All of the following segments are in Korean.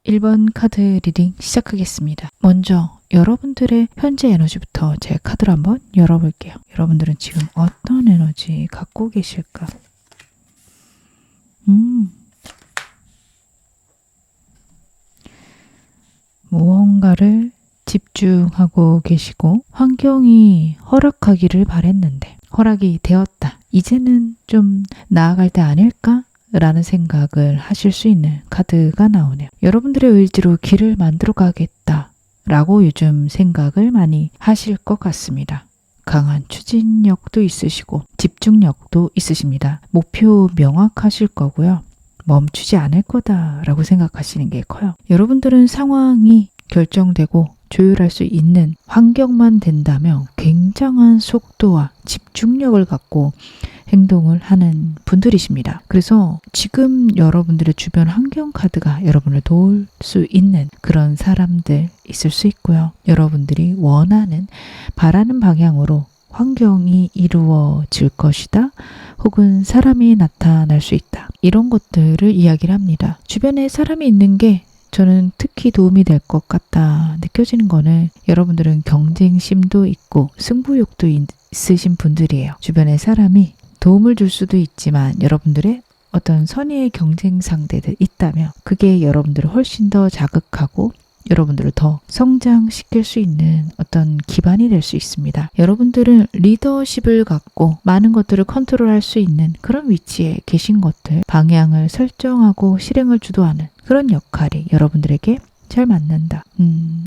1번 카드 리딩 시작하겠습니다. 먼저 여러분들의 현재 에너지부터 제 카드를 한번 열어볼게요. 여러분들은 지금 어떤 에너지 갖고 계실까? 무언가를 집중하고 계시고 환경이 허락하기를 바랬는데 허락이 되었다. 이제는 좀 나아갈 때 아닐까? 라는 생각을 하실 수 있는 카드가 나오네요. 여러분들의 의지로 길을 만들어 가겠다 라고 요즘 생각을 많이 하실 것 같습니다. 강한 추진력도 있으시고 집중력도 있으십니다. 목표 명확하실 거고요. 멈추지 않을 거다라고 생각하시는 게 커요. 여러분들은 상황이 결정되고 조율할 수 있는 환경만 된다면 굉장한 속도와 집중력을 갖고 행동을 하는 분들이십니다. 그래서 지금 여러분들의 주변 환경 카드가 여러분을 도울 수 있는 그런 사람들 있을 수 있고요. 여러분들이 원하는, 바라는 방향으로 환경이 이루어질 것이다. 혹은 사람이 나타날 수 있다. 이런 것들을 이야기를 합니다. 주변에 사람이 있는 게 저는 특히 도움이 될 것 같다 느껴지는 거는 여러분들은 경쟁심도 있고 승부욕도 있으신 분들이에요. 주변에 사람이 도움을 줄 수도 있지만 여러분들의 어떤 선의의 경쟁 상대들 있다면 그게 여러분들을 훨씬 더 자극하고 여러분들을 더 성장시킬 수 있는 어떤 기반이 될 수 있습니다. 여러분들은 리더십을 갖고 많은 것들을 컨트롤할 수 있는 그런 위치에 계신 것들, 방향을 설정하고 실행을 주도하는 그런 역할이 여러분들에게 잘 맞는다.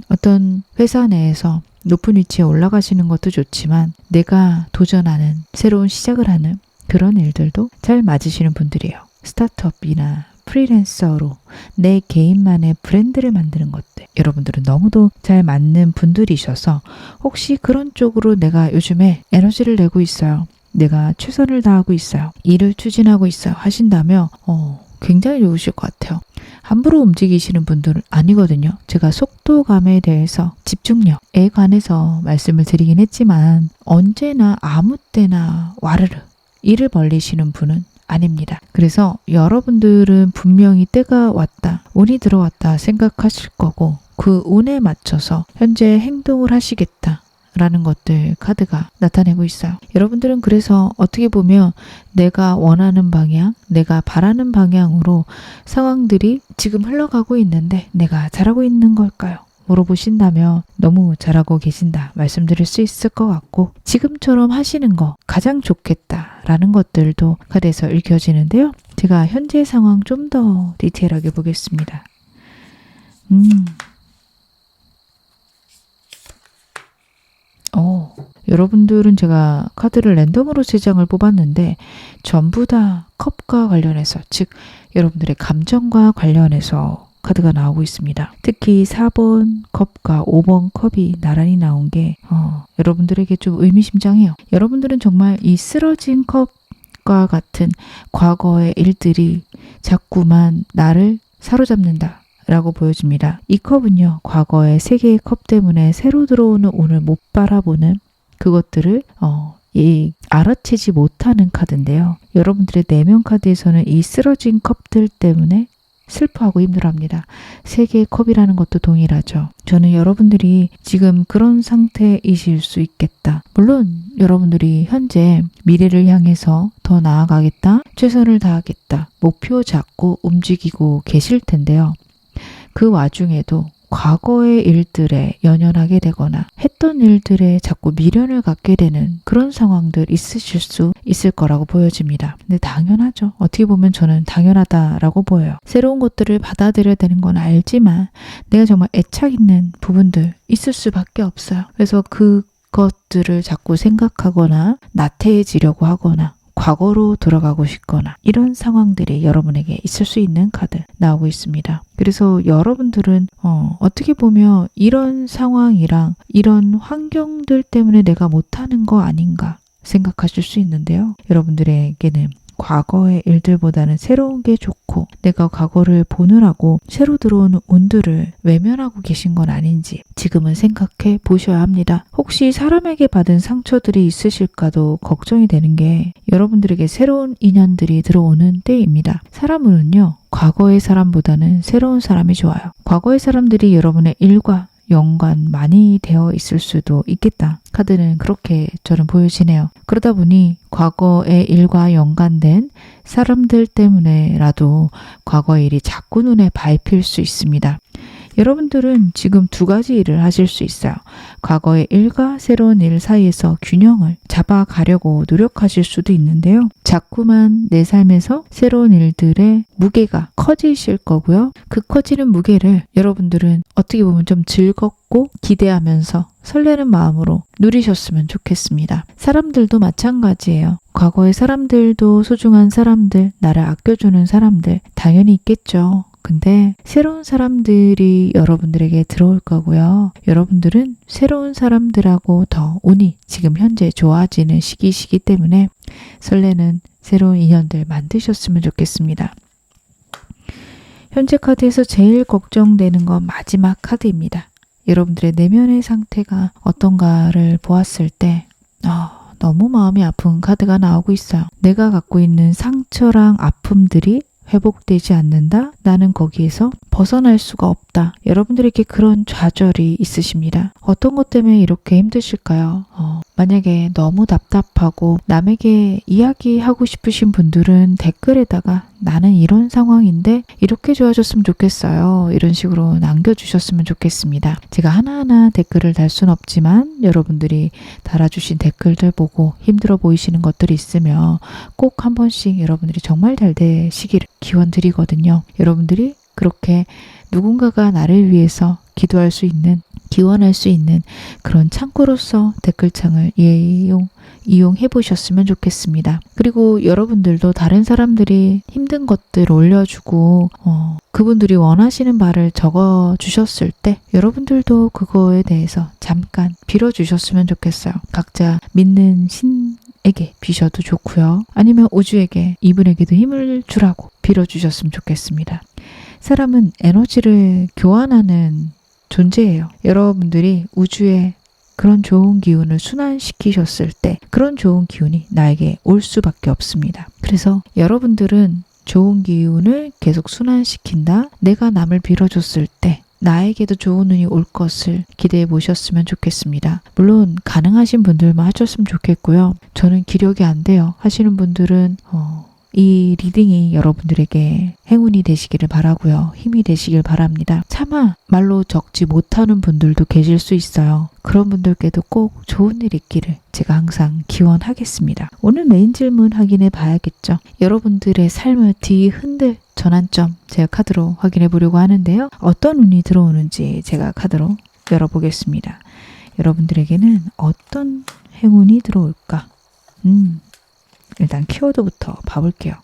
어떤 회사 내에서 높은 위치에 올라가시는 것도 좋지만 내가 도전하는, 새로운 시작을 하는 그런 일들도 잘 맞으시는 분들이에요. 스타트업이나 프리랜서로 내 개인만의 브랜드를 만드는 것들, 여러분들은 너무도 잘 맞는 분들이셔서 혹시 그런 쪽으로 내가 요즘에 에너지를 내고 있어요, 내가 최선을 다하고 있어요, 일을 추진하고 있어요 하신다면 굉장히 좋으실 것 같아요. 함부로 움직이시는 분들은 아니거든요. 제가 속도감에 대해서, 집중력에 관해서 말씀을 드리긴 했지만 언제나 아무 때나 와르르 일을 벌리시는 분은 아닙니다. 그래서 여러분들은 분명히 때가 왔다, 운이 들어왔다 생각하실 거고 그 운에 맞춰서 현재 행동을 하시겠다 라는 것들 카드가 나타내고 있어요. 여러분들은 그래서 어떻게 보면 내가 원하는 방향, 내가 바라는 방향으로 상황들이 지금 흘러가고 있는데 내가 잘하고 있는 걸까요? 물어보신다면 너무 잘하고 계신다 말씀드릴 수 있을 것 같고 지금처럼 하시는 거 가장 좋겠다라는 것들도 카드에서 읽혀지는데요. 제가 현재 상황 좀 더 디테일하게 보겠습니다. 여러분들은 제가 카드를 랜덤으로 3장을 뽑았는데 전부 다 컵과 관련해서, 즉 여러분들의 감정과 관련해서 카드가 나오고 있습니다. 특히 4번 컵과 5번 컵이 나란히 나온 게 여러분들에게 좀 의미심장해요. 여러분들은 정말 이 쓰러진 컵과 같은 과거의 일들이 자꾸만 나를 사로잡는다 라고 보여집니다. 이 컵은요, 과거의 3개의 컵 때문에 새로 들어오는 오늘 못 바라보는 그것들을 알아채지 못하는 카드인데요. 여러분들의 내면 카드에서는 이 쓰러진 컵들 때문에 슬퍼하고 힘들어합니다. 3개의 컵이라는 것도 동일하죠. 저는 여러분들이 지금 그런 상태이실 수 있겠다. 물론 여러분들이 현재 미래를 향해서 더 나아가겠다, 최선을 다하겠다, 목표 잡고 움직이고 계실 텐데요. 그 와중에도 과거의 일들에 연연하게 되거나 했던 일들에 자꾸 미련을 갖게 되는 그런 상황들 있으실 수 있을 거라고 보여집니다. 근데 당연하죠. 어떻게 보면 저는 당연하다라고 보여요. 새로운 것들을 받아들여야 되는 건 알지만 내가 정말 애착 있는 부분들 있을 수밖에 없어요. 그래서 그것들을 자꾸 생각하거나 나태해지려고 하거나 과거로 돌아가고 싶거나 이런 상황들이 여러분에게 있을 수 있는 카드 나오고 있습니다. 그래서 여러분들은 어떻게 보면 이런 상황이랑 이런 환경들 때문에 내가 못하는 거 아닌가 생각하실 수 있는데요. 여러분들에게는 과거의 일들보다는 새로운 게 좋고 내가 과거를 보느라고 새로 들어오는 운들을 외면하고 계신 건 아닌지 지금은 생각해 보셔야 합니다. 혹시 사람에게 받은 상처들이 있으실까도 걱정이 되는 게 여러분들에게 새로운 인연들이 들어오는 때입니다. 사람은요, 과거의 사람보다는 새로운 사람이 좋아요. 과거의 사람들이 여러분의 일과 연관 많이 되어 있을 수도 있겠다. 카드는 그렇게 저는 보여지네요. 그러다 보니 과거의 일과 연관된 사람들 때문에라도 과거의 일이 자꾸 눈에 밟힐 수 있습니다. 여러분들은 지금 두 가지 일을 하실 수 있어요. 과거의 일과 새로운 일 사이에서 균형을 잡아가려고 노력하실 수도 있는데요. 자꾸만 내 삶에서 새로운 일들의 무게가 커지실 거고요. 그 커지는 무게를 여러분들은 어떻게 보면 좀 즐겁고 기대하면서 설레는 마음으로 누리셨으면 좋겠습니다. 사람들도 마찬가지예요. 과거의 사람들도 소중한 사람들, 나를 아껴주는 사람들 당연히 있겠죠. 근데 새로운 사람들이 여러분들에게 들어올 거고요. 여러분들은 새로운 사람들하고 더 운이 지금 현재 좋아지는 시기시기 때문에 설레는 새로운 인연들 만드셨으면 좋겠습니다. 현재 카드에서 제일 걱정되는 건 마지막 카드입니다. 여러분들의 내면의 상태가 어떤가를 보았을 때 너무 마음이 아픈 카드가 나오고 있어요. 내가 갖고 있는 상처랑 아픔들이 회복되지 않는다? 나는 거기에서 벗어날 수가 없다. 여러분들에게 그런 좌절이 있으십니다. 어떤 것 때문에 이렇게 힘드실까요? 만약에 너무 답답하고 남에게 이야기하고 싶으신 분들은 댓글에다가 나는 이런 상황인데 이렇게 좋아졌으면 좋겠어요. 이런 식으로 남겨주셨으면 좋겠습니다. 제가 하나하나 댓글을 달 순 없지만 여러분들이 달아주신 댓글들 보고 힘들어 보이시는 것들이 있으면 꼭 한 번씩 여러분들이 정말 잘 되시기를 기원 드리거든요. 여러분들이 그렇게 누군가가 나를 위해서 기도할 수 있는, 기원할 수 있는 그런 창구로서 댓글창을 이용해 보셨으면 좋겠습니다. 그리고 여러분들도 다른 사람들이 힘든 것들 올려주고 그분들이 원하시는 말을 적어주셨을 때 여러분들도 그거에 대해서 잠깐 빌어주셨으면 좋겠어요. 각자 믿는 신에게 비셔도 좋고요. 아니면 우주에게, 이분에게도 힘을 주라고 빌어주셨으면 좋겠습니다. 사람은 에너지를 교환하는 존재예요. 여러분들이 우주에 그런 좋은 기운을 순환시키셨을 때 그런 좋은 기운이 나에게 올 수밖에 없습니다. 그래서 여러분들은 좋은 기운을 계속 순환시킨다. 내가 남을 빌어줬을 때 나에게도 좋은 운이 올 것을 기대해 보셨으면 좋겠습니다. 물론 가능하신 분들만 하셨으면 좋겠고요. 저는 기력이 안 돼요 하시는 분들은 이 리딩이 여러분들에게 행운이 되시기를 바라고요. 힘이 되시길 바랍니다. 차마 말로 적지 못하는 분들도 계실 수 있어요. 그런 분들께도 꼭 좋은 일 있기를 제가 항상 기원하겠습니다. 오늘 메인 질문 확인해 봐야겠죠. 여러분들의 삶을 뒤흔들 전환점 제가 카드로 확인해 보려고 하는데요. 어떤 운이 들어오는지 제가 카드로 열어보겠습니다. 여러분들에게는 어떤 행운이 들어올까? 일단 키워드부터 봐볼게요.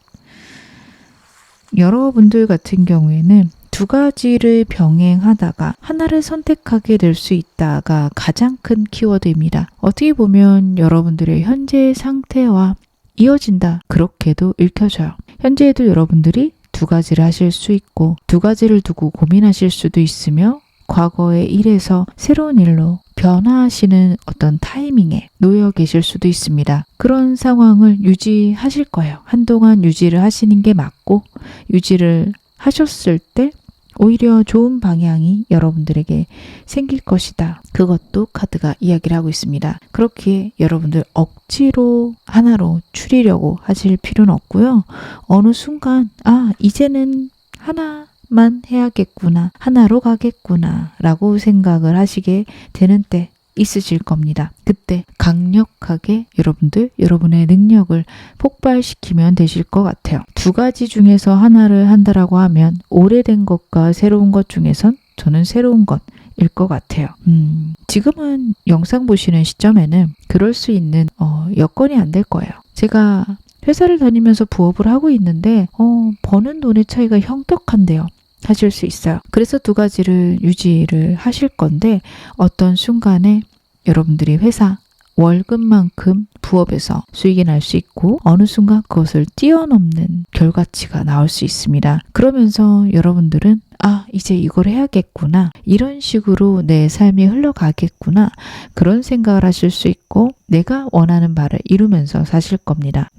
여러분들 같은 경우에는 두 가지를 병행하다가 하나를 선택하게 될 수 있다가 가장 큰 키워드입니다. 어떻게 보면 여러분들의 현재 상태와 이어진다, 그렇게도 읽혀져요. 현재에도 여러분들이 두 가지를 하실 수 있고 두 가지를 두고 고민하실 수도 있으며 과거의 일에서 새로운 일로 변화하시는 어떤 타이밍에 놓여 계실 수도 있습니다. 그런 상황을 유지하실 거예요. 한동안 유지를 하시는 게 맞고 유지를 하셨을 때 오히려 좋은 방향이 여러분들에게 생길 것이다. 그것도 카드가 이야기를 하고 있습니다. 그렇기에 여러분들 억지로 하나로 추리려고 하실 필요는 없고요. 어느 순간 이제는 하나만 해야겠구나, 하나로 가겠구나 라고 생각을 하시게 되는 때 있으실 겁니다. 그때 강력하게 여러분의 능력을 폭발시키면 되실 것 같아요. 두 가지 중에서 하나를 한다라고 하면 오래된 것과 새로운 것 중에선 저는 새로운 것일 것 같아요. 지금은 영상 보시는 시점에는 그럴 수 있는 여건이 안 될 거예요. 제가 회사를 다니면서 부업을 하고 있는데 버는 돈의 차이가 형격한데요. 하실 수 있어요. 그래서 두 가지를 유지를 하실 건데 어떤 순간에 여러분들이 회사 월급만큼 부업에서 수익이 날 수 있고 어느 순간 그것을 뛰어넘는 결과치가 나올 수 있습니다. 그러면서 여러분들은 이제 이걸 해야겠구나. 이런 식으로 내 삶이 흘러가겠구나. 그런 생각을 하실 수 있고 내가 원하는 바를 이루면서 사실 겁니다.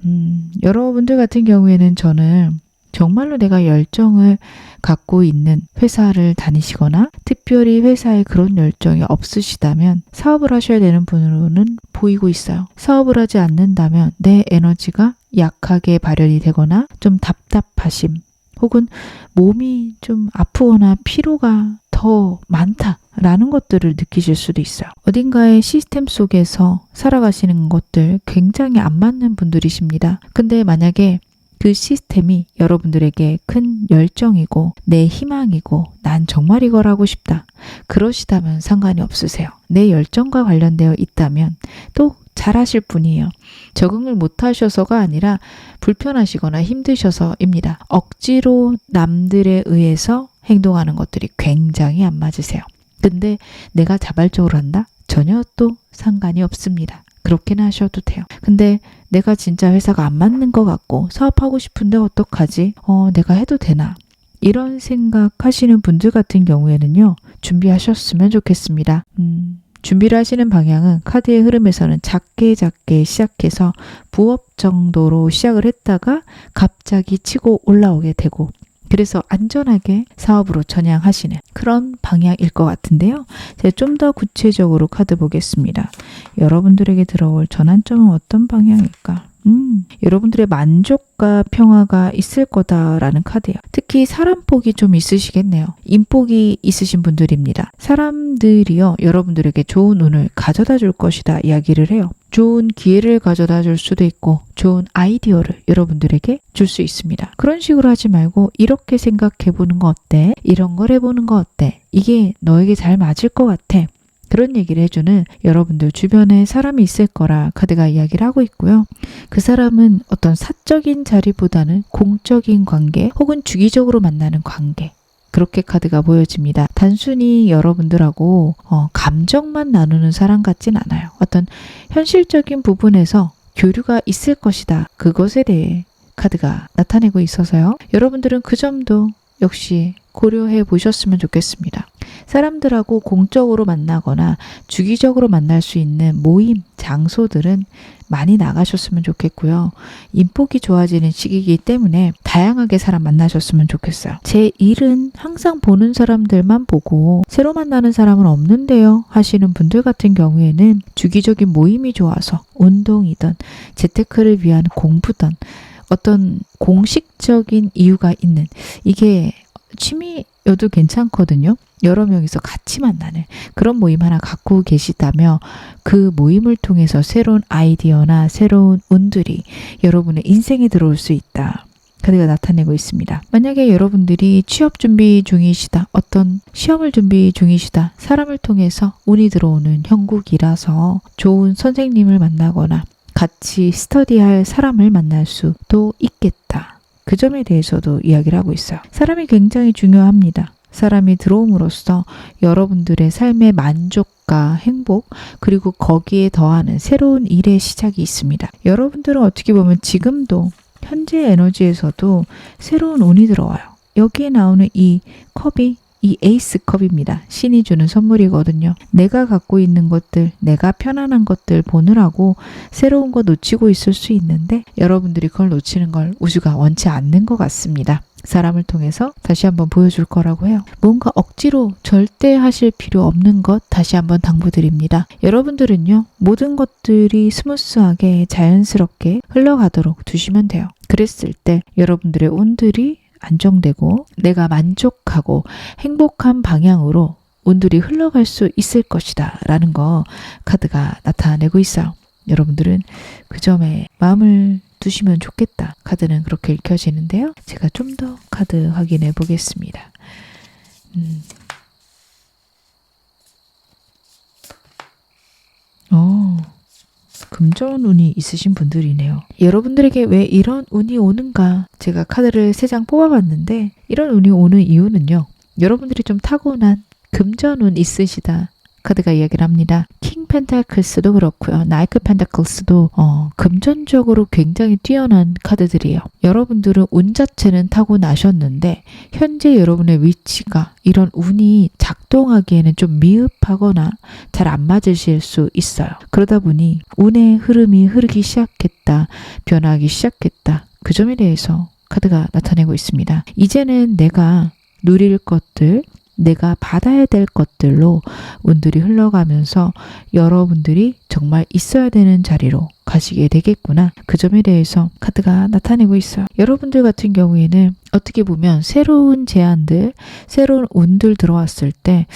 여러분들 같은 경우에는 저는 정말로 내가 열정을 갖고 있는 회사를 다니시거나 특별히 회사에 그런 열정이 없으시다면 사업을 하셔야 되는 분으로는 보이고 있어요. 사업을 하지 않는다면 내 에너지가 약하게 발현이 되거나 좀 답답하심 혹은 몸이 좀 아프거나 피로가 더 많다라는 것들을 느끼실 수도 있어요. 어딘가의 시스템 속에서 살아가시는 것들 굉장히 안 맞는 분들이십니다. 근데 만약에 그 시스템이 여러분들에게 큰 열정이고 내 희망이고 난 정말 이걸 하고 싶다. 그러시다면 상관이 없으세요. 내 열정과 관련되어 있다면 또 잘하실 분이에요. 적응을 못하셔서가 아니라 불편하시거나 힘드셔서입니다. 억지로 남들에 의해서 행동하는 것들이 굉장히 안 맞으세요. 근데 내가 자발적으로 한다? 전혀 또 상관이 없습니다. 그렇게는 하셔도 돼요. 근데 내가 진짜 회사가 안 맞는 것 같고 사업하고 싶은데 어떡하지? 내가 해도 되나? 이런 생각하시는 분들 같은 경우에는요. 준비하셨으면 좋겠습니다. 준비를 하시는 방향은 카드의 흐름에서는 작게 시작해서 부업 정도로 시작을 했다가 갑자기 치고 올라오게 되고 그래서 안전하게 사업으로 전향하시는 그런 방향일 것 같은데요. 제가 좀 더 구체적으로 카드 보겠습니다. 여러분들에게 들어올 전환점은 어떤 방향일까? 여러분들의 만족과 평화가 있을 거다라는 카드예요. 특히 사람복이 좀 있으시겠네요. 인복이 있으신 분들입니다. 사람들이요, 여러분들에게 좋은 운을 가져다 줄 것이다 이야기를 해요. 좋은 기회를 가져다 줄 수도 있고 좋은 아이디어를 여러분들에게 줄 수 있습니다. 그런 식으로 하지 말고 이렇게 생각해 보는 거 어때? 이런 걸 해보는 거 어때? 이게 너에게 잘 맞을 것 같아. 그런 얘기를 해주는 여러분들 주변에 사람이 있을 거라 카드가 이야기를 하고 있고요. 그 사람은 어떤 사적인 자리보다는 공적인 관계 혹은 주기적으로 만나는 관계 그렇게 카드가 보여집니다. 단순히 여러분들하고 감정만 나누는 사람 같진 않아요. 어떤 현실적인 부분에서 교류가 있을 것이다. 그것에 대해 카드가 나타내고 있어서요. 여러분들은 그 점도 역시 고려해 보셨으면 좋겠습니다. 사람들하고 공적으로 만나거나 주기적으로 만날 수 있는 모임, 장소들은 많이 나가셨으면 좋겠고요. 인복이 좋아지는 시기이기 때문에 다양하게 사람 만나셨으면 좋겠어요. 제 일은 항상 보는 사람들만 보고 새로 만나는 사람은 없는데요 하시는 분들 같은 경우에는 주기적인 모임이 좋아서 운동이든 재테크를 위한 공부든 어떤 공식적인 이유가 있는 이게 취미여도 괜찮거든요. 여러 명이서 같이 만나는 그런 모임 하나 갖고 계시다며 그 모임을 통해서 새로운 아이디어나 새로운 운들이 여러분의 인생에 들어올 수 있다. 카드가 나타내고 있습니다. 만약에 여러분들이 취업 준비 중이시다. 어떤 시험을 준비 중이시다. 사람을 통해서 운이 들어오는 형국이라서 좋은 선생님을 만나거나 같이 스터디할 사람을 만날 수도 있겠다. 그 점에 대해서도 이야기를 하고 있어요. 사람이 굉장히 중요합니다. 사람이 들어옴으로써 여러분들의 삶의 만족과 행복 그리고 거기에 더하는 새로운 일의 시작이 있습니다. 여러분들은 어떻게 보면 지금도 현재 에너지에서도 새로운 운이 들어와요. 여기에 나오는 이 컵이 이 에이스 컵입니다. 신이 주는 선물이거든요. 내가 갖고 있는 것들, 내가 편안한 것들 보느라고 새로운 거 놓치고 있을 수 있는데 여러분들이 그걸 놓치는 걸 우주가 원치 않는 것 같습니다. 사람을 통해서 다시 한번 보여줄 거라고 해요. 뭔가 억지로 절대 하실 필요 없는 것 다시 한번 당부드립니다. 여러분들은요. 모든 것들이 스무스하게 자연스럽게 흘러가도록 두시면 돼요. 그랬을 때 여러분들의 운들이 안정되고 내가 만족하고 행복한 방향으로 운들이 흘러갈 수 있을 것이다 라는 거 카드가 나타내고 있어요. 여러분들은 그 점에 마음을 두시면 좋겠다. 카드는 그렇게 읽혀지는데요. 제가 좀 더 카드 확인해 보겠습니다. 금전 운이 있으신 분들이네요. 여러분들에게 왜 이런 운이 오는가? 제가 카드를 3장 뽑아봤는데 이런 운이 오는 이유는요. 여러분들이 좀 타고난 금전 운 있으시다. 카드가 이야기를 합니다. 킹 펜타클스도 그렇고요. 나이크 펜타클스도 금전적으로 굉장히 뛰어난 카드들이에요. 여러분들은 운 자체는 타고나셨는데 현재 여러분의 위치가 이런 운이 작동하기에는 좀 미흡하거나 잘 안 맞으실 수 있어요. 그러다 보니 운의 흐름이 흐르기 시작했다. 변화하기 시작했다. 그 점에 대해서 카드가 나타내고 있습니다. 이제는 내가 누릴 것들, 내가 받아야 될 것들로 운들이 흘러가면서 여러분들이 정말 있어야 되는 자리로 가시게 되겠구나. 그 점에 대해서 카드가 나타내고 있어요. 여러분들 같은 경우에는 어떻게 보면 새로운 제안들, 새로운 운들 들어왔을 때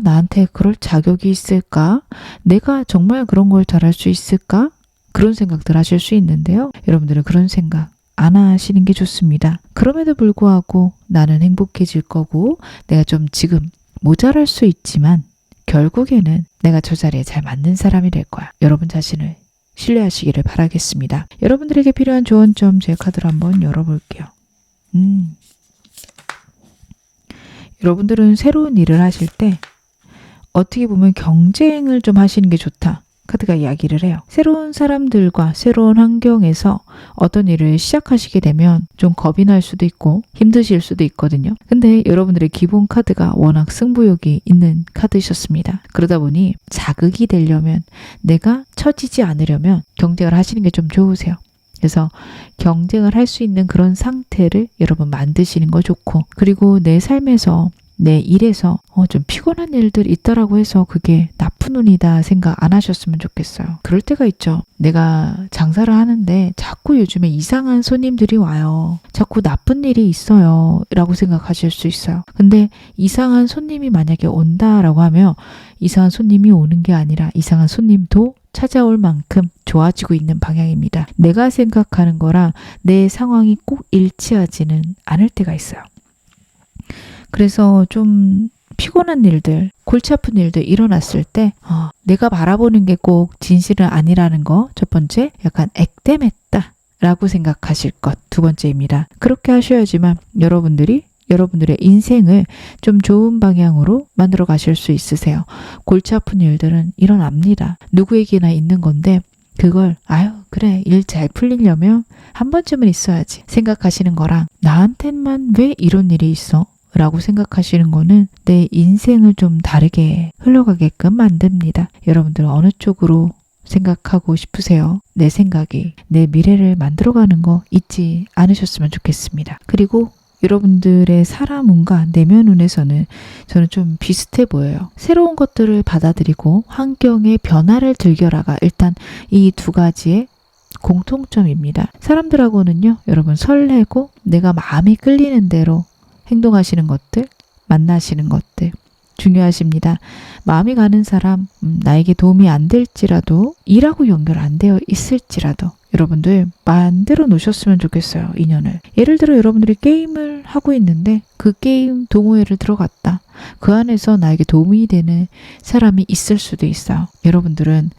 나한테 그럴 자격이 있을까? 내가 정말 그런 걸 잘할 수 있을까? 그런 생각들 하실 수 있는데요. 여러분들은 그런 생각 안 하시는 게 좋습니다. 그럼에도 불구하고 나는 행복해질 거고 내가 좀 지금 모자랄 수 있지만 결국에는 내가 저 자리에 잘 맞는 사람이 될 거야. 여러분 자신을 신뢰하시기를 바라겠습니다. 여러분들에게 필요한 조언점 제 카드를 한번 열어볼게요. 여러분들은 새로운 일을 하실 때 어떻게 보면 경쟁을 좀 하시는 게 좋다. 카드가 이야기를 해요. 새로운 사람들과 새로운 환경에서 어떤 일을 시작하시게 되면 좀 겁이 날 수도 있고 힘드실 수도 있거든요. 근데 여러분들의 기본 카드가 워낙 승부욕이 있는 카드이셨습니다. 그러다 보니 자극이 되려면 내가 처지지 않으려면 경쟁을 하시는 게 좀 좋으세요. 그래서 경쟁을 할 수 있는 그런 상태를 여러분 만드시는 거 좋고, 그리고 내 삶에서 내 일에서 좀 피곤한 일들 있다라고 해서 그게 나쁜 운이다 생각 안 하셨으면 좋겠어요. 그럴 때가 있죠. 내가 장사를 하는데 자꾸 요즘에 이상한 손님들이 와요. 자꾸 나쁜 일이 있어요. 라고 생각하실 수 있어요. 근데 이상한 손님이 만약에 온다라고 하면 이상한 손님이 오는 게 아니라 이상한 손님도 찾아올 만큼 좋아지고 있는 방향입니다. 내가 생각하는 거랑 내 상황이 꼭 일치하지는 않을 때가 있어요. 그래서 좀 피곤한 일들, 골치 아픈 일들 일어났을 때 내가 바라보는 게 꼭 진실은 아니라는 거 첫 번째, 약간 액땜했다 라고 생각하실 것 두 번째입니다. 그렇게 하셔야지만 여러분들의 인생을 좀 좋은 방향으로 만들어 가실 수 있으세요. 골치 아픈 일들은 일어납니다. 누구에게나 있는 건데 그걸 그래 일 잘 풀리려면 한 번쯤은 있어야지 생각하시는 거랑 나한테만 왜 이런 일이 있어? 라고 생각하시는 거는 내 인생을 좀 다르게 흘러가게끔 만듭니다. 여러분들 어느 쪽으로 생각하고 싶으세요? 내 생각이 내 미래를 만들어가는 거 잊지 않으셨으면 좋겠습니다. 그리고 여러분들의 사람 운과 내면 운에서는 저는 좀 비슷해 보여요. 새로운 것들을 받아들이고 환경의 변화를 즐겨라가 일단 이 두 가지의 공통점입니다. 사람들하고는요, 여러분 설레고 내가 마음이 끌리는 대로 행동하시는 것들, 만나시는 것들 중요하십니다. 마음이 가는 사람, 나에게 도움이 안 될지라도 일하고 연결 안 되어 있을지라도 여러분들 만들어 놓으셨으면 좋겠어요. 인연을. 예를 들어 여러분들이 게임을 하고 있는데 그 게임 동호회를 들어갔다. 그 안에서 나에게 도움이 되는 사람이 있을 수도 있어요. 여러분들은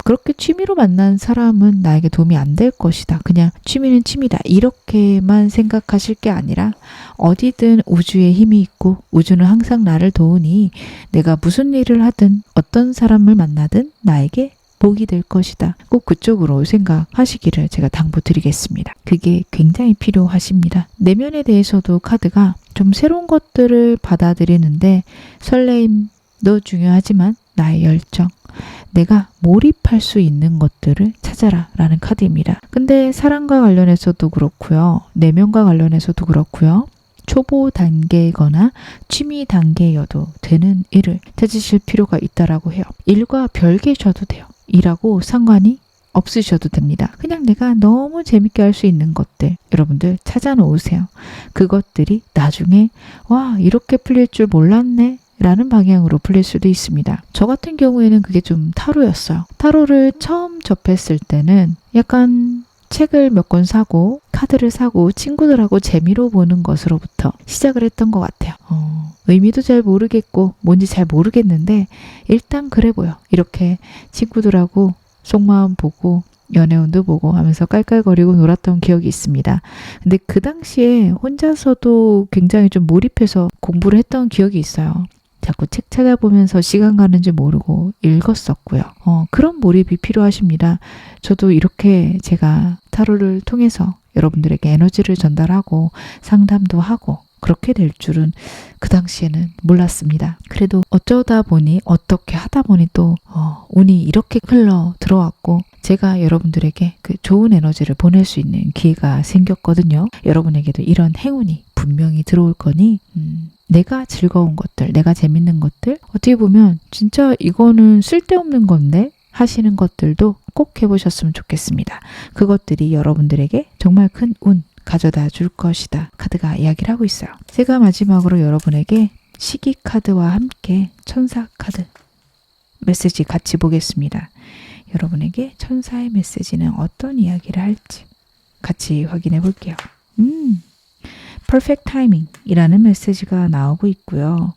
그렇게 취미로 만난 사람은 나에게 도움이 안 될 것이다. 그냥 취미는 취미다. 이렇게만 생각하실 게 아니라 어디든 우주에 힘이 있고 우주는 항상 나를 도우니 내가 무슨 일을 하든 어떤 사람을 만나든 나에게 복이 될 것이다. 꼭 그쪽으로 생각하시기를 제가 당부드리겠습니다. 그게 굉장히 필요하십니다. 내면에 대해서도 카드가 좀 새로운 것들을 받아들이는데 설레임도 중요하지만 나의 열정, 내가 몰입할 수 있는 것들을 찾아라 라는 카드입니다. 근데 사랑과 관련해서도 그렇고요. 내면과 관련해서도 그렇고요. 초보 단계거나 취미 단계여도 되는 일을 찾으실 필요가 있다라고 해요. 일과 별개셔도 돼요. 일하고 상관이 없으셔도 됩니다. 그냥 내가 너무 재밌게 할 수 있는 것들 여러분들 찾아 놓으세요. 그것들이 나중에 와 이렇게 풀릴 줄 몰랐네 라는 방향으로 풀릴 수도 있습니다. 저 같은 경우에는 그게 좀 타로였어요. 타로를 처음 접했을 때는 약간 책을 몇 권 사고 카드를 사고 친구들하고 재미로 보는 것으로부터 시작을 했던 것 같아요. 의미도 잘 모르겠고 뭔지 잘 모르겠는데 일단 그래 보여. 이렇게 친구들하고 속마음 보고 연애운도 보고 하면서 깔깔거리고 놀았던 기억이 있습니다. 근데 그 당시에 혼자서도 굉장히 좀 몰입해서 공부를 했던 기억이 있어요. 자꾸 책 찾아보면서 시간 가는 줄 모르고 읽었었고요. 그런 몰입이 필요하십니다. 저도 이렇게 제가 타로를 통해서 여러분들에게 에너지를 전달하고 상담도 하고 그렇게 될 줄은 그 당시에는 몰랐습니다. 그래도 어쩌다 보니 어떻게 하다 보니 또 운이 이렇게 흘러 들어왔고 제가 여러분들에게 그 좋은 에너지를 보낼 수 있는 기회가 생겼거든요. 여러분에게도 이런 행운이 분명히 들어올 거니 내가 즐거운 것들, 내가 재밌는 것들 어떻게 보면 진짜 이거는 쓸데없는 건데 하시는 것들도 꼭 해보셨으면 좋겠습니다. 그것들이 여러분들에게 정말 큰 운 가져다 줄 것이다. 카드가 이야기를 하고 있어요. 제가 마지막으로 여러분에게 시기 카드와 함께 천사 카드 메시지 같이 보겠습니다. 여러분에게 천사의 메시지는 어떤 이야기를 할지 같이 확인해 볼게요. Perfect timing 이라는 메시지가 나오고 있고요.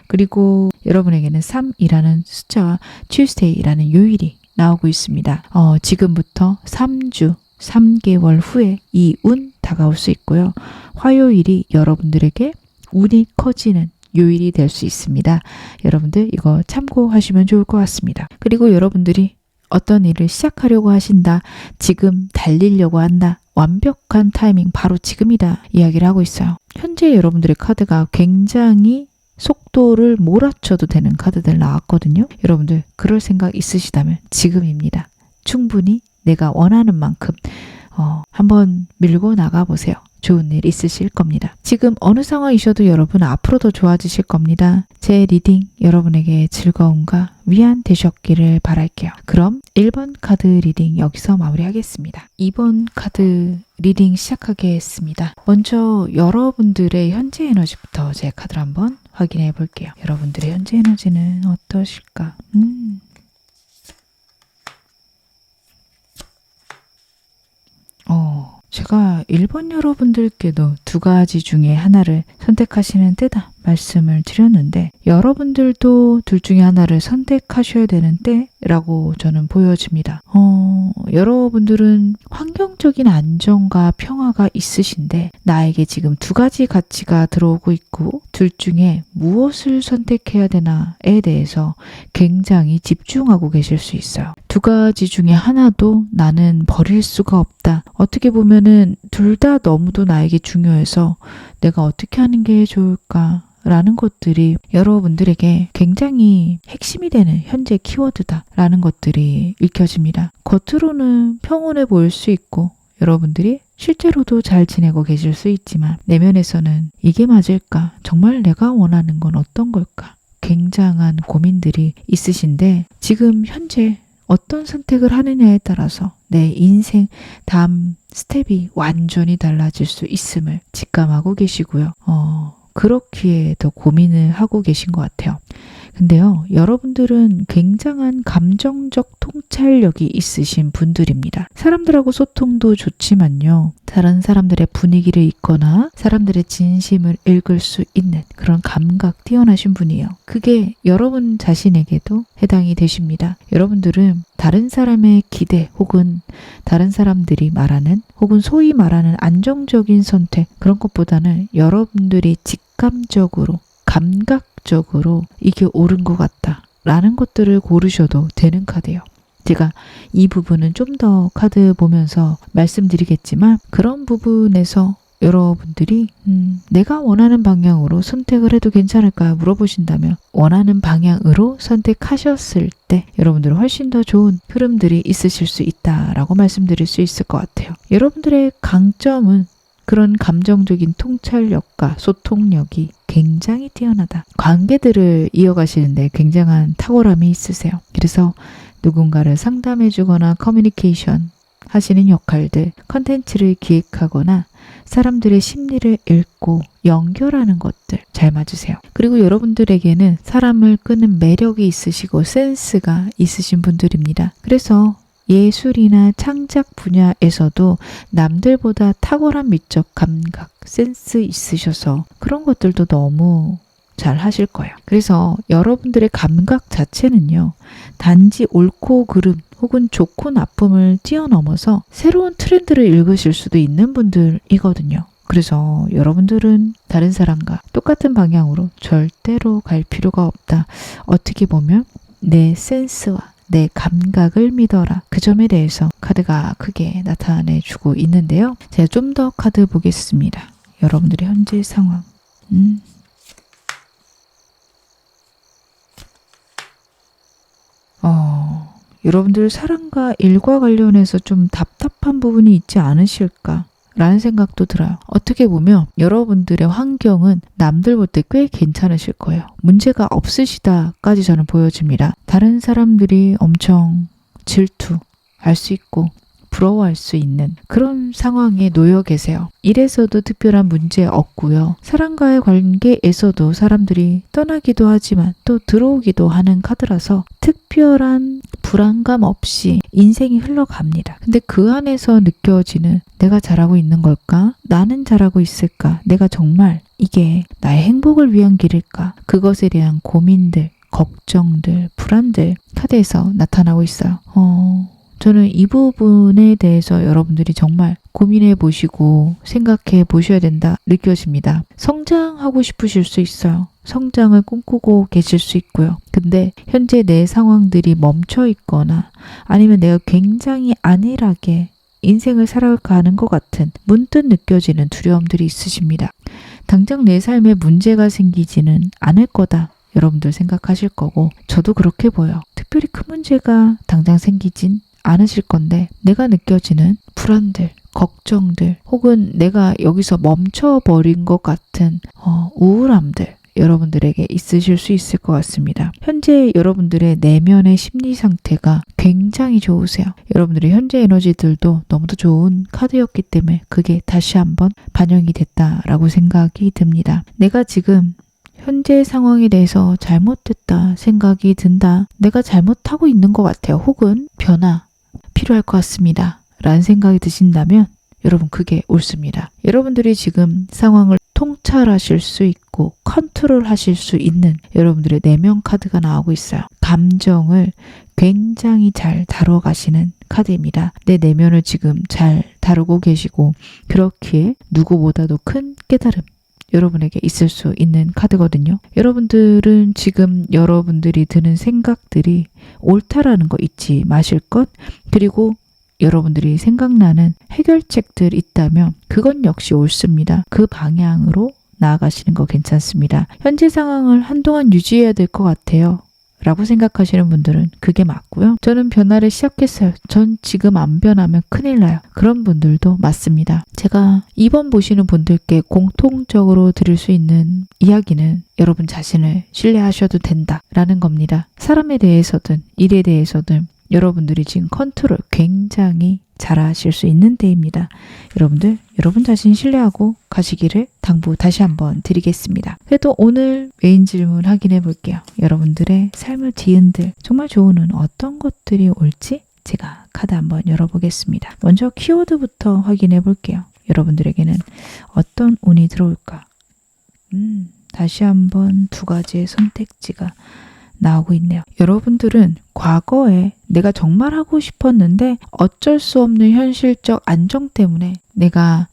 그리고 여러분에게는 3이라는 숫자와 Tuesday이라는 요일이 나오고 있습니다. 지금부터 3주 3개월 후에 이 운 다가올 수 있고요. 화요일이 여러분들에게 운이 커지는 요일이 될 수 있습니다. 여러분들 이거 참고하시면 좋을 것 같습니다. 그리고 여러분들이 어떤 일을 시작하려고 하신다. 지금 달리려고 한다. 완벽한 타이밍 바로 지금이다. 이야기를 하고 있어요. 현재 여러분들의 카드가 굉장히 속도를 몰아쳐도 되는 카드들 나왔거든요. 여러분들 그럴 생각 있으시다면 지금입니다. 충분히 내가 원하는 만큼 한번 밀고 나가보세요. 좋은 일 있으실 겁니다. 지금 어느 상황이셔도 여러분 앞으로 더 좋아지실 겁니다. 제 리딩 여러분에게 즐거움과 위안 되셨기를 바랄게요. 그럼 1번 카드 리딩 여기서 마무리하겠습니다. 2번 카드 리딩 시작하겠습니다. 먼저 여러분들의 현재 에너지부터 제 카드를 한번 확인해 볼게요. 여러분들의 현재 에너지는 어떠실까? 제가 1번 여러분들께도 두 가지 중에 하나를 선택하시는 때다 말씀을 드렸는데 여러분들도 둘 중에 하나를 선택하셔야 되는 때라고 저는 보여집니다. 여러분들은 환경적인 안정과 평화가 있으신데 나에게 지금 두 가지 가치가 들어오고 있고 둘 중에 무엇을 선택해야 되나에 대해서 굉장히 집중하고 계실 수 있어요. 두 가지 중에 하나도 나는 버릴 수가 없다. 어떻게 보면은 둘 다 너무도 나에게 중요해서 내가 어떻게 하는 게 좋을까? 라는 것들이 여러분들에게 굉장히 핵심이 되는 현재 키워드다라는 것들이 읽혀집니다. 겉으로는 평온해 보일 수 있고 여러분들이 실제로도 잘 지내고 계실 수 있지만 내면에서는 이게 맞을까? 정말 내가 원하는 건 어떤 걸까? 굉장한 고민들이 있으신데 지금 현재 어떤 선택을 하느냐에 따라서 내 인생 다음 스텝이 완전히 달라질 수 있음을 직감하고 계시고요. 그렇기에 더 고민을 하고 계신 것 같아요. 근데요, 여러분들은 굉장한 감정적 통찰력이 있으신 분들입니다. 사람들하고 소통도 좋지만요. 다른 사람들의 분위기를 읽거나 사람들의 진심을 읽을 수 있는 그런 감각 뛰어나신 분이에요. 그게 여러분 자신에게도 해당이 되십니다. 여러분들은 다른 사람의 기대 혹은 다른 사람들이 말하는 혹은 소위 말하는 안정적인 선택 그런 것보다는 여러분들이 직감적으로 감각적으로 이게 옳은 것 같다 라는 것들을 고르셔도 되는 카드예요. 제가 이 부분은 좀 더 카드 보면서 말씀드리겠지만 그런 부분에서 여러분들이 내가 원하는 방향으로 선택을 해도 괜찮을까요? 물어보신다면 원하는 방향으로 선택하셨을 때 여러분들은 훨씬 더 좋은 흐름들이 있으실 수 있다라고 말씀드릴 수 있을 것 같아요. 여러분들의 강점은 그런 감정적인 통찰력과 소통력이 굉장히 뛰어나다. 관계들을 이어가시는데 굉장한 탁월함이 있으세요. 그래서 누군가를 상담해주거나 커뮤니케이션 하시는 역할들, 컨텐츠를 기획하거나 사람들의 심리를 읽고 연결하는 것들 잘 맞으세요. 그리고 여러분들에게는 사람을 끄는 매력이 있으시고 센스가 있으신 분들입니다. 그래서 예술이나 창작 분야에서도 남들보다 탁월한 미적 감각, 센스 있으셔서 그런 것들도 너무 잘 하실 거예요. 그래서 여러분들의 감각 자체는요, 단지 옳고 그름 혹은 좋고 나쁨을 뛰어넘어서 새로운 트렌드를 읽으실 수도 있는 분들이거든요. 그래서 여러분들은 다른 사람과 똑같은 방향으로 절대로 갈 필요가 없다. 어떻게 보면 내 센스와 내 감각을 믿어라. 그 점에 대해서 카드가 크게 나타내주고 있는데요. 제가 좀 더 카드 보겠습니다. 여러분들의 현재 상황. 여러분들 사랑과 일과 관련해서 좀 답답한 부분이 있지 않으실까? 라는 생각도 들어요. 어떻게 보면 여러분들의 환경은 남들 볼 때 꽤 괜찮으실 거예요. 문제가 없으시다까지 저는 보여집니다. 다른 사람들이 엄청 질투할 수 있고 부러워할 수 있는 그런 상황에 놓여 계세요. 일에서도 특별한 문제 없고요. 사람과의 관계에서도 사람들이 떠나기도 하지만 또 들어오기도 하는 카드라서 특별한 불안감 없이 인생이 흘러갑니다. 근데 그 안에서 느껴지는 내가 잘하고 있는 걸까? 나는 잘하고 있을까? 내가 정말 이게 나의 행복을 위한 길일까? 그것에 대한 고민들, 걱정들, 불안들 카드에서 나타나고 있어요. 저는 이 부분에 대해서 여러분들이 정말 고민해 보시고 생각해 보셔야 된다 느껴집니다. 성장하고 싶으실 수 있어요. 성장을 꿈꾸고 계실 수 있고요. 근데 현재 내 상황들이 멈춰 있거나 아니면 내가 굉장히 안일하게 인생을 살아가는 것 같은 문득 느껴지는 두려움들이 있으십니다. 당장 내 삶에 문제가 생기지는 않을 거다. 여러분들 생각하실 거고 저도 그렇게 보여요. 특별히 큰 문제가 당장 생기진 않으실 건데 내가 느껴지는 불안들, 걱정들 혹은 내가 여기서 멈춰버린 것 같은 우울함들 여러분들에게 있으실 수 있을 것 같습니다. 현재 여러분들의 내면의 심리 상태가 굉장히 좋으세요. 여러분들의 현재 에너지들도 너무도 좋은 카드였기 때문에 그게 다시 한번 반영이 됐다라고 생각이 듭니다. 내가 지금 현재 상황에 대해서 잘못됐다 생각이 든다. 내가 잘못하고 있는 것 같아요. 혹은 변화 필요할 것 같습니다. 라는 생각이 드신다면 여러분 그게 옳습니다. 여러분들이 지금 상황을 통찰하실 수 있고 컨트롤 하실 수 있는 여러분들의 내면 카드가 나오고 있어요. 감정을 굉장히 잘 다뤄가시는 카드입니다. 내 내면을 지금 잘 다루고 계시고 그렇기에 누구보다도 큰 깨달음 여러분에게 있을 수 있는 카드거든요. 여러분들은 지금 여러분들이 드는 생각들이 옳다라는 거 잊지 마실 것. 그리고 여러분들이 생각나는 해결책들 있다면 그건 역시 옳습니다. 그 방향으로 나아가시는 거 괜찮습니다. 현재 상황을 한동안 유지해야 될 것 같아요. 라고 생각하시는 분들은 그게 맞고요. 저는 변화를 시작했어요. 전 지금 안 변하면 큰일 나요. 그런 분들도 맞습니다. 제가 2번 보시는 분들께 공통적으로 드릴 수 있는 이야기는 여러분 자신을 신뢰하셔도 된다라는 겁니다. 사람에 대해서든 일에 대해서든 여러분들이 지금 컨트롤 굉장히 잘하실 수 있는 때입니다. 여러분들 여러분 자신 신뢰하고 가시기를 당부 다시 한번 드리겠습니다. 그래도 오늘 메인 질문 확인해 볼게요. 여러분들의 삶을 뒤흔들 정말 좋은 운 어떤 것들이 올지 제가 카드 한번 열어보겠습니다. 먼저 키워드부터 확인해 볼게요. 여러분들에게는 어떤 운이 들어올까? 다시 한번 두 가지의 선택지가 나오고 있네요. 여러분들은 과거에 내가 정말 하고 싶었는데 어쩔 수 없는 현실적 안정 때문에 내가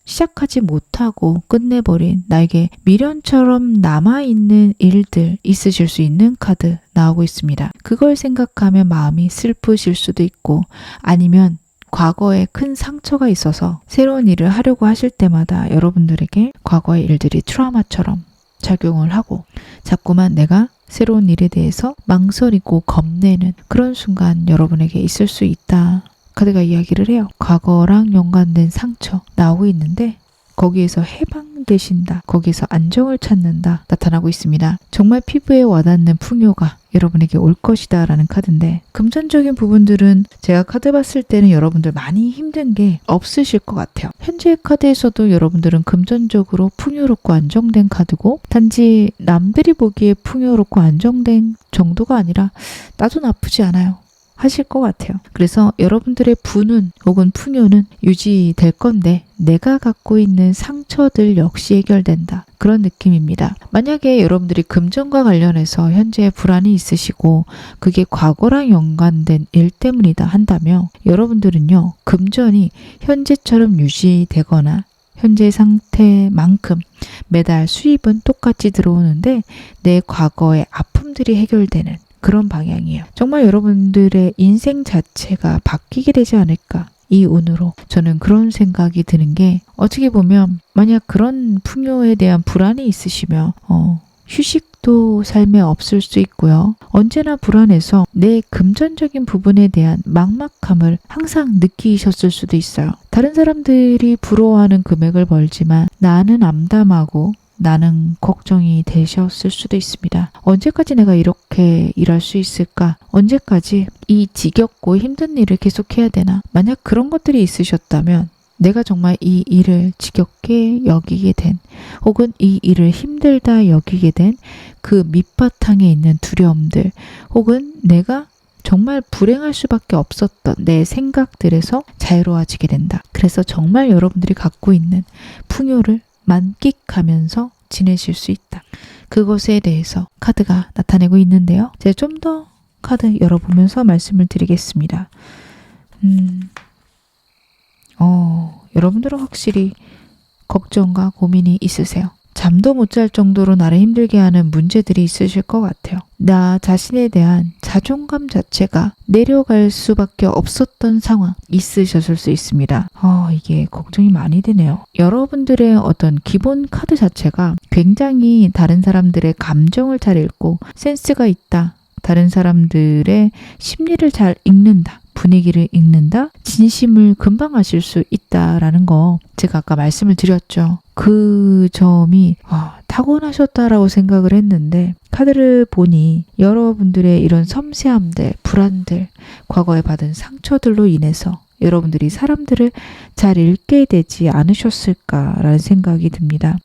시작하지 못하고 끝내버린 나에게 미련처럼 남아있는 일들 있으실 수 있는 카드 나오고 있습니다. 그걸 생각하면 마음이 슬프실 수도 있고 아니면 과거에 큰 상처가 있어서 새로운 일을 하려고 하실 때마다 여러분들에게 과거의 일들이 트라우마처럼 작용을 하고 자꾸만 내가 새로운 일에 대해서 망설이고 겁내는 그런 순간 여러분에게 있을 수 있다. 카드가 이야기를 해요. 과거랑 연관된 상처 나오고 있는데 거기에서 해방되신다. 거기에서 안정을 찾는다. 나타나고 있습니다. 정말 피부에 와닿는 풍요가 여러분에게 올 것이다 라는 카드인데 금전적인 부분들은 제가 카드 봤을 때는 여러분들 많이 힘든 게 없으실 것 같아요. 현재 카드에서도 여러분들은 금전적으로 풍요롭고 안정된 카드고 단지 남들이 보기에 풍요롭고 안정된 정도가 아니라 나도 나쁘지 않아요. 하실 것 같아요. 그래서 여러분들의 부는 혹은 풍요는 유지될 건데 내가 갖고 있는 상처들 역시 해결된다. 그런 느낌입니다. 만약에 여러분들이 금전과 관련해서 현재 불안이 있으시고 그게 과거랑 연관된 일 때문이다 한다면 여러분들은요. 금전이 현재처럼 유지되거나 현재 상태만큼 매달 수입은 똑같이 들어오는데 내 과거의 아픔들이 해결되는 그런 방향이에요. 정말 여러분들의 인생 자체가 바뀌게 되지 않을까. 이 운으로 저는 그런 생각이 드는 게, 어떻게 보면 만약 그런 풍요에 대한 불안이 있으시면 휴식도 삶에 없을 수 있고요. 언제나 불안해서 내 금전적인 부분에 대한 막막함을 항상 느끼셨을 수도 있어요. 다른 사람들이 부러워하는 금액을 벌지만 나는 암담하고 나는 걱정이 되셨을 수도 있습니다. 언제까지 내가 이렇게 일할 수 있을까? 언제까지 이 지겹고 힘든 일을 계속해야 되나? 만약 그런 것들이 있으셨다면 내가 정말 이 일을 지겹게 여기게 된, 혹은 이 일을 힘들다 여기게 된 그 밑바탕에 있는 두려움들, 혹은 내가 정말 불행할 수밖에 없었던 내 생각들에서 자유로워지게 된다. 그래서 정말 여러분들이 갖고 있는 풍요를 만끽하면서 지내실 수 있다. 그것에 대해서 카드가 나타내고 있는데요. 제가 좀 더 카드 열어보면서 말씀을 드리겠습니다. 여러분들은 확실히 걱정과 고민이 있으세요. 잠도 못 잘 정도로 나를 힘들게 하는 문제들이 있으실 것 같아요. 나 자신에 대한 자존감 자체가 내려갈 수밖에 없었던 상황 있으셨을 수 있습니다. 이게 걱정이 많이 되네요. 여러분들의 어떤 기본 카드 자체가 굉장히 다른 사람들의 감정을 잘 읽고 센스가 있다. 다른 사람들의 심리를 잘 읽는다. 분위기를 읽는다. 진심을 금방 아실 수 있다라는 거 제가 아까 말씀을 드렸죠. 그 점이 타고나셨다라고 생각을 했는데, 카드를 보니 여러분들의 이런 섬세함들, 불안들, 과거에 받은 상처들로 인해서 여러분들이 사람들을 잘 읽게 되지 않으셨을까라는 생각이 듭니다.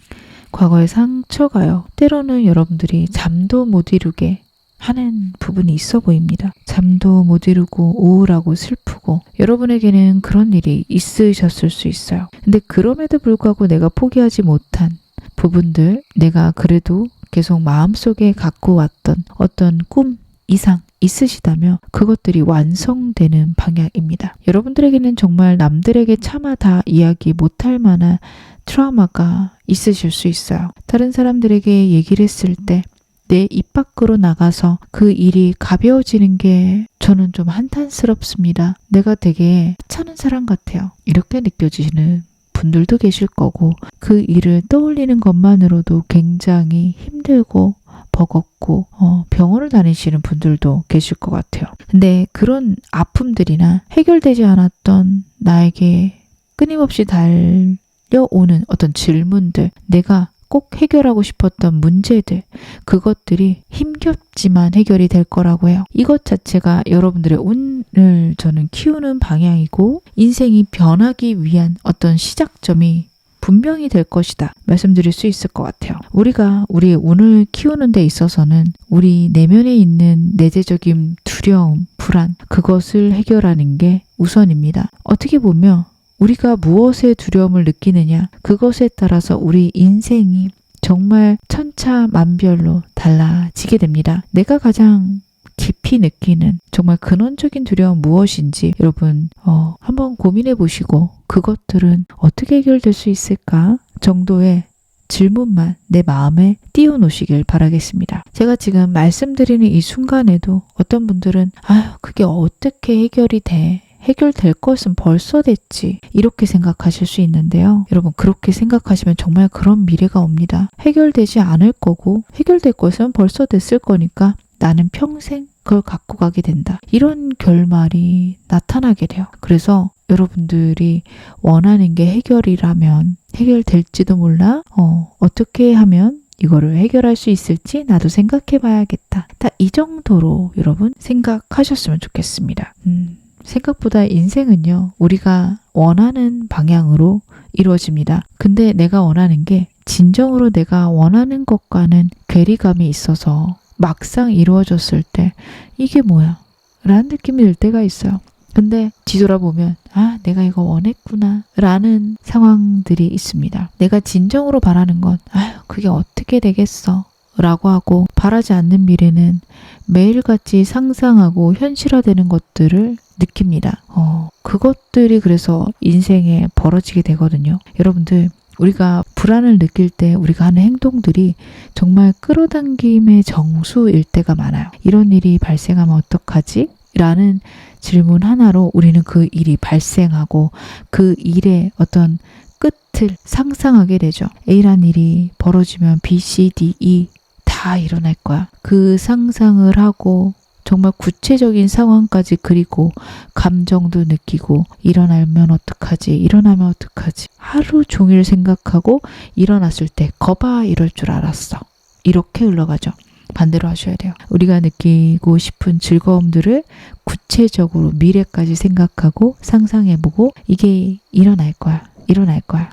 과거의 상처가요, 때로는 여러분들이 잠도 못 이루게 하는 부분이 있어 보입니다. 잠도 못 이루고 우울하고 슬프고 여러분에게는 그런 일이 있으셨을 수 있어요. 근데 그럼에도 불구하고 내가 포기하지 못한 부분들, 내가 그래도 계속 마음속에 갖고 왔던 어떤 꿈, 이상 있으시다면 그것들이 완성되는 방향입니다. 여러분들에게는 정말 남들에게 차마 다 이야기 못할 만한 트라우마가 있으실 수 있어요. 다른 사람들에게 얘기를 했을 때 내 입 밖으로 나가서 그 일이 가벼워지는 게 저는 좀 한탄스럽습니다. 내가 되게 하찮은 사람 같아요. 이렇게 느껴지시는 분들도 계실 거고, 그 일을 떠올리는 것만으로도 굉장히 힘들고 버겁고 병원을 다니시는 분들도 계실 것 같아요. 근데 그런 아픔들이나 해결되지 않았던 나에게 끊임없이 달려오는 어떤 질문들, 내가 꼭 해결하고 싶었던 문제들, 그것들이 힘겹지만 해결이 될 거라고 해요. 이것 자체가 여러분들의 운을 저는 키우는 방향이고, 인생이 변하기 위한 어떤 시작점이 분명히 될 것이다 말씀드릴 수 있을 것 같아요. 우리가 우리의 운을 키우는 데 있어서는 우리 내면에 있는 내재적인 두려움, 불안, 그것을 해결하는 게 우선입니다. 어떻게 보면 우리가 무엇에 두려움을 느끼느냐, 그것에 따라서 우리 인생이 정말 천차만별로 달라지게 됩니다. 내가 가장 깊이 느끼는 정말 근원적인 두려움 무엇인지 여러분 한번 고민해 보시고, 그것들은 어떻게 해결될 수 있을까 정도의 질문만 내 마음에 띄워놓으시길 바라겠습니다. 제가 지금 말씀드리는 이 순간에도 어떤 분들은 그게 어떻게 해결이 돼? 해결될 것은 벌써 됐지, 이렇게 생각하실 수 있는데요. 여러분, 그렇게 생각하시면 정말 그런 미래가 옵니다. 해결되지 않을 거고 해결될 것은 벌써 됐을 거니까 나는 평생 그걸 갖고 가게 된다, 이런 결말이 나타나게 돼요. 그래서 여러분들이 원하는 게 해결이라면 해결될지도 몰라, 어떻게 하면 이거를 해결할 수 있을지 나도 생각해 봐야겠다. 딱 이 정도로 여러분 생각하셨으면 좋겠습니다. 생각보다 인생은요, 우리가 원하는 방향으로 이루어집니다. 근데 내가 원하는 게 진정으로 내가 원하는 것과는 괴리감이 있어서 막상 이루어졌을 때 이게 뭐야? 라는 느낌이 들 때가 있어요. 근데 뒤돌아보면 내가 이거 원했구나 라는 상황들이 있습니다. 내가 진정으로 바라는 건 그게 어떻게 되겠어? 라고 하고, 바라지 않는 미래는 매일같이 상상하고 현실화되는 것들을 느낍니다. 그것들이 그래서 인생에 벌어지게 되거든요. 여러분들, 우리가 불안을 느낄 때 우리가 하는 행동들이 정말 끌어당김의 정수일 때가 많아요. 이런 일이 발생하면 어떡하지? 라는 질문 하나로 우리는 그 일이 발생하고 그 일의 어떤 끝을 상상하게 되죠. A란 일이 벌어지면 B, C, D, E 다 일어날 거야. 그 상상을 하고 정말 구체적인 상황까지 그리고 감정도 느끼고 일어나면 어떡하지? 하루 종일 생각하고 일어났을 때 거봐 이럴 줄 알았어. 이렇게 흘러가죠. 반대로 하셔야 돼요. 우리가 느끼고 싶은 즐거움들을 구체적으로 미래까지 생각하고 상상해보고 이게 일어날 거야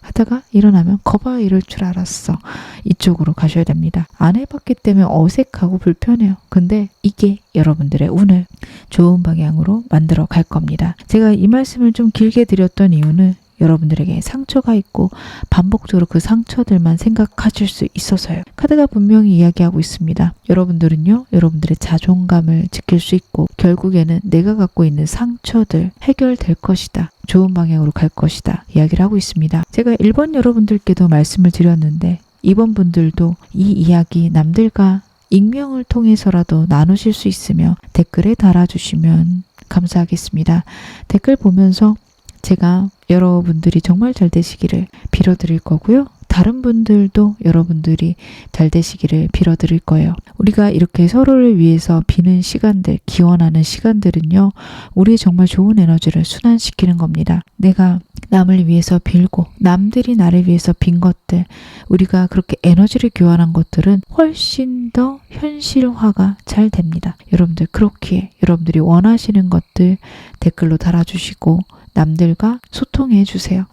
하다가 일어나면 거봐 이럴 줄 알았어. 이쪽으로 가셔야 됩니다. 안 해봤기 때문에 어색하고 불편해요. 근데 이게 여러분들의 운을 좋은 방향으로 만들어 갈 겁니다. 제가 이 말씀을 좀 길게 드렸던 이유는 여러분들에게 상처가 있고 반복적으로 그 상처들만 생각하실 수 있어서요. 카드가 분명히 이야기하고 있습니다. 여러분들은요, 여러분들의 자존감을 지킬 수 있고 결국에는 내가 갖고 있는 상처들 해결될 것이다. 좋은 방향으로 갈 것이다. 이야기를 하고 있습니다. 제가 1번 여러분들께도 말씀을 드렸는데 2번 분들도 이 이야기 남들과 익명을 통해서라도 나누실 수 있으며 댓글에 달아주시면 감사하겠습니다. 댓글 보면서 제가 여러분들이 정말 잘 되시기를 빌어드릴 거고요. 다른 분들도 여러분들이 잘 되시기를 빌어드릴 거예요. 우리가 이렇게 서로를 위해서 비는 시간들, 기원하는 시간들은요. 우리의 정말 좋은 에너지를 순환시키는 겁니다. 내가 남을 위해서 빌고 남들이 나를 위해서 빈 것들, 우리가 그렇게 에너지를 교환한 것들은 훨씬 더 현실화가 잘 됩니다. 여러분들 그렇게 여러분들이 원하시는 것들 댓글로 달아주시고 남들과 소통해 주세요.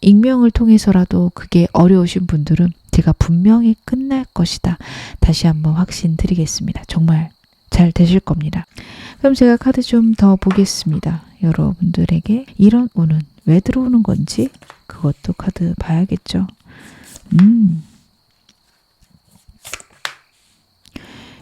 익명을 통해서라도 그게 어려우신 분들은 제가 분명히 끝날 것이다. 다시 한번 확신드리겠습니다. 정말 잘 되실 겁니다. 그럼 제가 카드 좀 더 보겠습니다. 여러분들에게 이런 운은 왜 들어오는 건지 그것도 카드 봐야겠죠.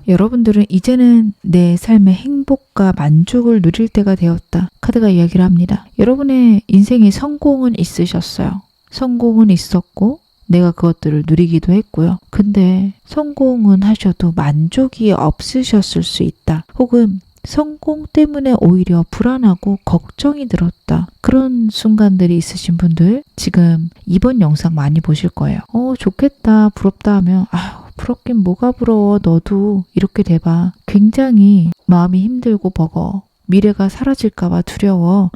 여러분들은 이제는 내 삶의 행복과 만족을 누릴 때가 되었다. 카드가 이야기를 합니다. 여러분의 인생에 성공은 있으셨어요. 성공은 있었고 내가 그것들을 누리기도 했고요. 근데 성공은 하셔도 만족이 없으셨을 수 있다. 혹은 성공 때문에 오히려 불안하고 걱정이 들었다. 그런 순간들이 있으신 분들 지금 이번 영상 많이 보실 거예요. 좋겠다, 부럽다 하면 부럽긴 뭐가 부러워. 너도 이렇게 돼봐. 굉장히 마음이 힘들고 버거워. 미래가 사라질까봐 두려워.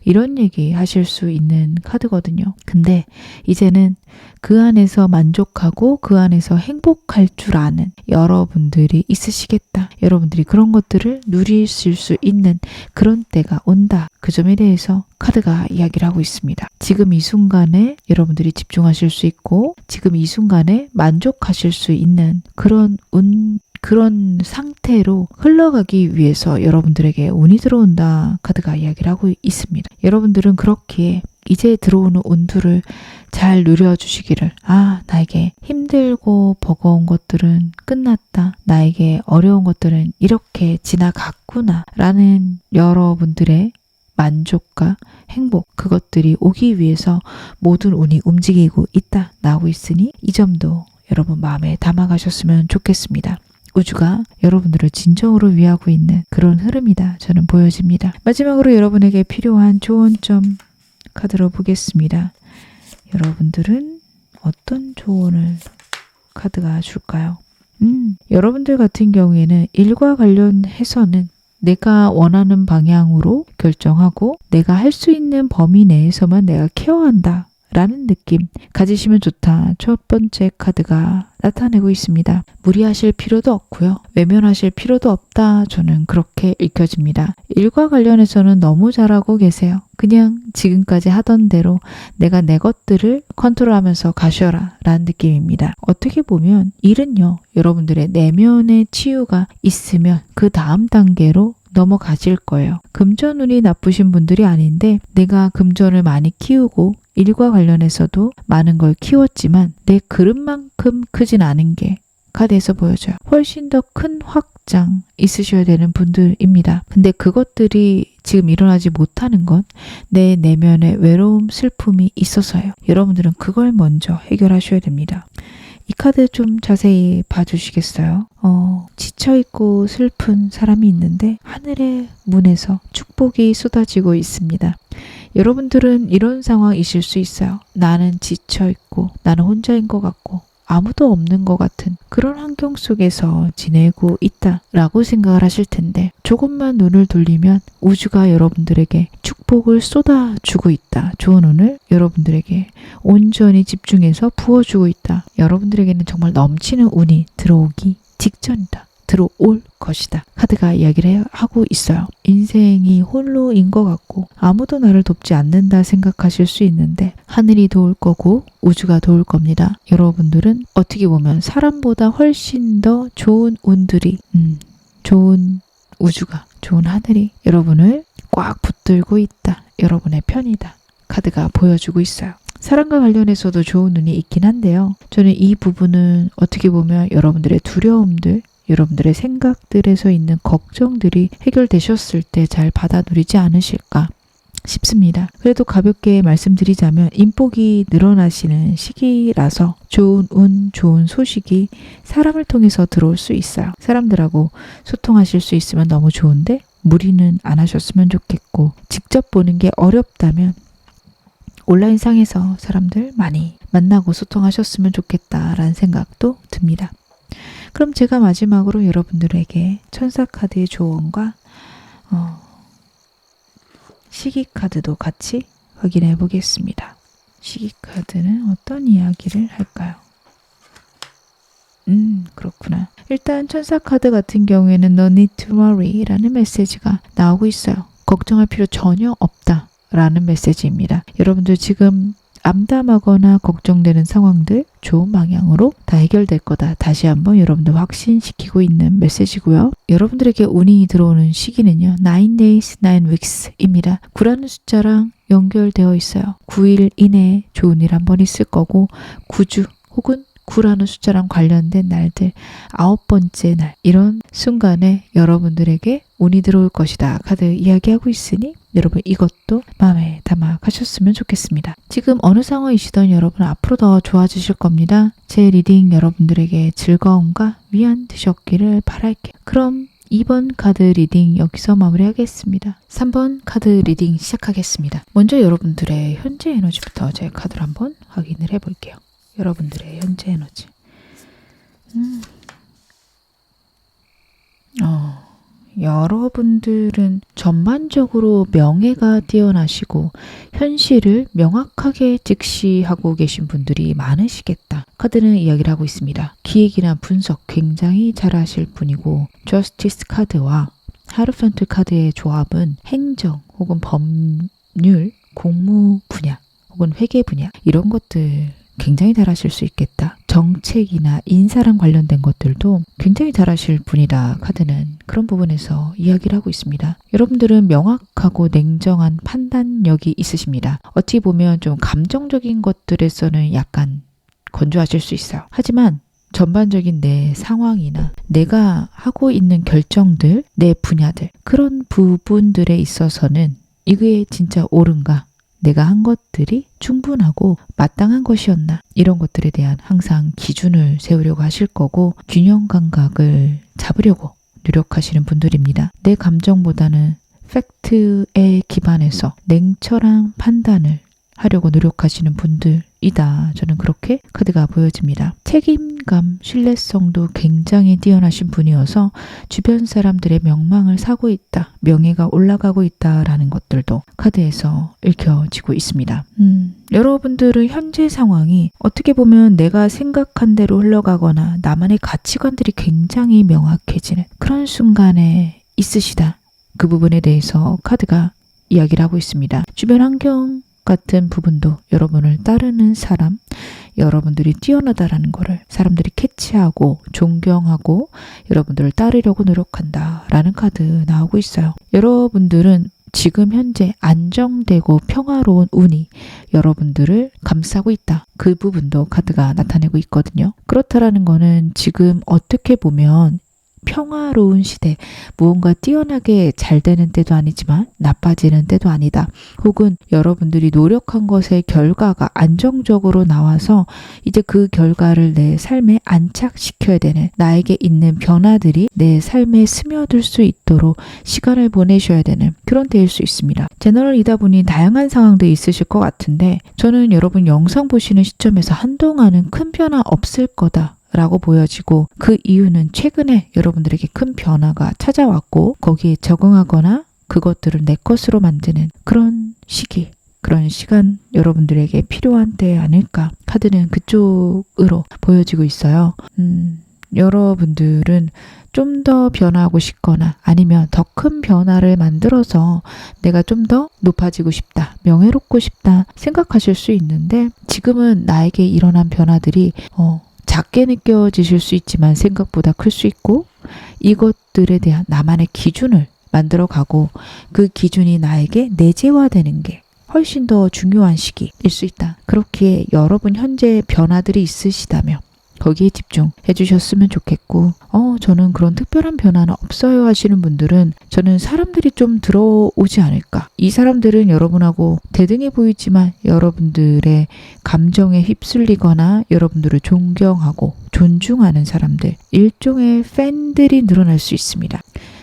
이런 얘기 하실 수 있는 카드거든요. 근데 이제는 그 안에서 만족하고 그 안에서 행복할 줄 아는 여러분들이 있으시겠다. 여러분들이 그런 것들을 누리실 수 있는 그런 때가 온다. 그 점에 대해서 카드가 이야기를 하고 있습니다. 지금 이 순간에 여러분들이 집중하실 수 있고 지금 이 순간에 만족하실 수 있는 그런 상태로 흘러가기 위해서 여러분들에게 운이 들어온다. 카드가 이야기를 하고 있습니다. 여러분들은 그렇게 이제 들어오는 운들을 잘 누려주시기를 나에게 힘들고 버거운 것들은 끝났다. 나에게 어려운 것들은 이렇게 지나갔구나. 라는 여러분들의 만족과 행복 그것들이 오기 위해서 모든 운이 움직이고 있다. 나오고 있으니 이 점도 여러분 마음에 담아가셨으면 좋겠습니다. 우주가 여러분들을 진정으로 위하고 있는 그런 흐름이다. 저는 보여집니다. 마지막으로 여러분에게 필요한 조언점 카드로 보겠습니다. 여러분들은 어떤 조언을 카드가 줄까요? 여러분들 같은 경우에는 일과 관련해서는 내가 원하는 방향으로 결정하고 내가 할 수 있는 범위 내에서만 내가 케어한다. 라는 느낌 가지시면 좋다. 첫 번째 카드가 나타내고 있습니다. 무리하실 필요도 없고요. 외면하실 필요도 없다. 저는 그렇게 읽혀집니다. 일과 관련해서는 너무 잘하고 계세요. 그냥 지금까지 하던 대로 내가 내 것들을 컨트롤하면서 가셔라 라는 느낌입니다. 어떻게 보면 일은요. 여러분들의 내면의 치유가 있으면 그 다음 단계로 넘어가실 거예요. 금전운이 나쁘신 분들이 아닌데 내가 금전을 많이 키우고 일과 관련해서도 많은 걸 키웠지만 내 그릇만큼 크진 않은 게 카드에서 보여줘요. 훨씬 더 큰 확장 있으셔야 되는 분들입니다. 근데 그것들이 지금 일어나지 못하는 건 내 내면의 외로움, 슬픔이 있어서예요. 여러분들은 그걸 먼저 해결하셔야 됩니다. 이 카드 좀 자세히 봐주시겠어요? 지쳐있고 슬픈 사람이 있는데 하늘의 문에서 축복이 쏟아지고 있습니다. 여러분들은 이런 상황이실 수 있어요. 나는 지쳐있고 나는 혼자인 것 같고 아무도 없는 것 같은 그런 환경 속에서 지내고 있다라고 생각을 하실 텐데 조금만 눈을 돌리면 우주가 여러분들에게 축복을 쏟아주고 있다. 좋은 운을 여러분들에게 온전히 집중해서 부어주고 있다. 여러분들에게는 정말 넘치는 운이 들어오기 직전이다. 들어올 것이다. 카드가 이야기를 하고 있어요. 인생이 홀로인 것 같고 아무도 나를 돕지 않는다 생각하실 수 있는데 하늘이 도울 거고 우주가 도울 겁니다. 여러분들은 어떻게 보면 사람보다 훨씬 더 좋은 운들이 좋은 우주가 좋은 하늘이 여러분을 꽉 붙들고 있다. 여러분의 편이다. 카드가 보여주고 있어요. 사랑과 관련해서도 좋은 운이 있긴 한데요. 저는 이 부분은 어떻게 보면 여러분들의 두려움들 여러분들의 생각들에서 있는 걱정들이 해결되셨을 때 잘 받아들이지 않으실까 싶습니다. 그래도 가볍게 말씀드리자면 인복이 늘어나시는 시기라서 좋은 운, 좋은 소식이 사람을 통해서 들어올 수 있어요. 사람들하고 소통하실 수 있으면 너무 좋은데 무리는 안 하셨으면 좋겠고 직접 보는 게 어렵다면 온라인상에서 사람들 많이 만나고 소통하셨으면 좋겠다라는 생각도 듭니다. 그럼 제가 마지막으로 여러분들에게 천사 카드의 조언과 시기 카드도 같이 확인해 보겠습니다. 시기 카드는 어떤 이야기를 할까요? 그렇구나. 일단 천사 카드 같은 경우에는 No need to worry 라는 메시지가 나오고 있어요. 걱정할 필요 전혀 없다 라는 메시지입니다. 여러분들 지금 암담하거나 걱정되는 상황들 좋은 방향으로 다 해결될 거다. 다시 한번 여러분들 확신시키고 있는 메시지고요. 여러분들에게 운이 들어오는 시기는요. 9 days, 9 weeks입니다. 9라는 숫자랑 연결되어 있어요. 9일 이내에 좋은 일 한 번 있을 거고 9주 혹은 9라는 숫자랑 관련된 날들 9번째 날 이런 순간에 여러분들에게 운이 들어올 것이다. 카드 이야기하고 있으니 여러분 이것도 마음에 담아 가셨으면 좋겠습니다. 지금 어느 상황이시던 여러분 앞으로 더 좋아지실 겁니다. 제 리딩 여러분들에게 즐거움과 위안 되셨기를 바랄게요. 그럼 2번 카드 리딩 여기서 마무리하겠습니다. 3번 카드 리딩 시작하겠습니다. 먼저 여러분들의 현재 에너지부터 제 카드를 한번 확인을 해볼게요. 여러분들의 현재 에너지. 여러분들은 전반적으로 명예가 뛰어나시고 현실을 명확하게 직시하고 계신 분들이 많으시겠다. 카드는 이야기를 하고 있습니다. 기획이나 분석 굉장히 잘하실 분이고 저스티스 카드와 하르펀트 카드의 조합은 행정 혹은 법률, 공무 분야 혹은 회계 분야 이런 것들 굉장히 잘하실 수 있겠다. 정책이나 인사랑 관련된 것들도 굉장히 잘하실 분이다. 카드는 그런 부분에서 이야기를 하고 있습니다. 여러분들은 명확하고 냉정한 판단력이 있으십니다. 어찌 보면 좀 감정적인 것들에서는 약간 건조하실 수 있어요. 하지만 전반적인 내 상황이나 내가 하고 있는 결정들, 내 분야들 그런 부분들에 있어서는 이게 진짜 옳은가? 내가 한 것들이 충분하고 마땅한 것이었나 이런 것들에 대한 항상 기준을 세우려고 하실 거고 균형 감각을 잡으려고 노력하시는 분들입니다. 내 감정보다는 팩트에 기반해서 냉철한 판단을 하려고 노력하시는 분들이다. 저는 그렇게 카드가 보여집니다. 책임감, 신뢰성도 굉장히 뛰어나신 분이어서 주변 사람들의 명망을 사고 있다. 명예가 올라가고 있다라는 것들도 카드에서 읽혀지고 있습니다. 여러분들은 현재 상황이 어떻게 보면 내가 생각한 대로 흘러가거나 나만의 가치관들이 굉장히 명확해지는 그런 순간에 있으시다. 그 부분에 대해서 카드가 이야기를 하고 있습니다. 주변 환경 같은 부분도 여러분을 따르는 사람, 여러분들이 뛰어나다라는 거를 사람들이 캐치하고 존경하고 여러분들을 따르려고 노력한다라는 카드 나오고 있어요. 여러분들은 지금 현재 안정되고 평화로운 운이 여러분들을 감싸고 있다. 그 부분도 카드가 나타내고 있거든요. 그렇다라는 거는 지금 어떻게 보면 평화로운 시대, 무언가 뛰어나게 잘 되는 때도 아니지만 나빠지는 때도 아니다. 혹은 여러분들이 노력한 것의 결과가 안정적으로 나와서 이제 그 결과를 내 삶에 안착시켜야 되는, 나에게 있는 변화들이 내 삶에 스며들 수 있도록 시간을 보내셔야 되는 그런 때일 수 있습니다. 채널이다 보니 다양한 상황도 있으실 것 같은데, 저는 여러분 영상 보시는 시점에서 한동안은 큰 변화 없을 거다 라고 보여지고, 그 이유는 최근에 여러분들에게 큰 변화가 찾아왔고 거기에 적응하거나 그것들을 내 것으로 만드는 그런 시기, 그런 시간 여러분들에게 필요한 때 아닐까. 카드는 그쪽으로 보여지고 있어요. 여러분들은 좀 더 변화하고 싶거나 아니면 더 큰 변화를 만들어서 내가 좀 더 높아지고 싶다, 명예롭고 싶다 생각하실 수 있는데, 지금은 나에게 일어난 변화들이 작게 느껴지실 수 있지만 생각보다 클 수 있고, 이것들에 대한 나만의 기준을 만들어가고 그 기준이 나에게 내재화되는 게 훨씬 더 중요한 시기일 수 있다. 그렇기에 여러분 현재 변화들이 있으시다면 거기에 집중해 주셨으면 좋겠고, 저는 그런 특별한 변화는 없어요 하시는 분들은, 저는 사람들이 좀 들어오지 않을까. 이 사람들은 여러분하고 대등해 보이지만 여러분들의 감정에 휩쓸리거나 여러분들을 존경하고 존중하는 사람들, 일종의 팬들이 늘어날 수 있습니다.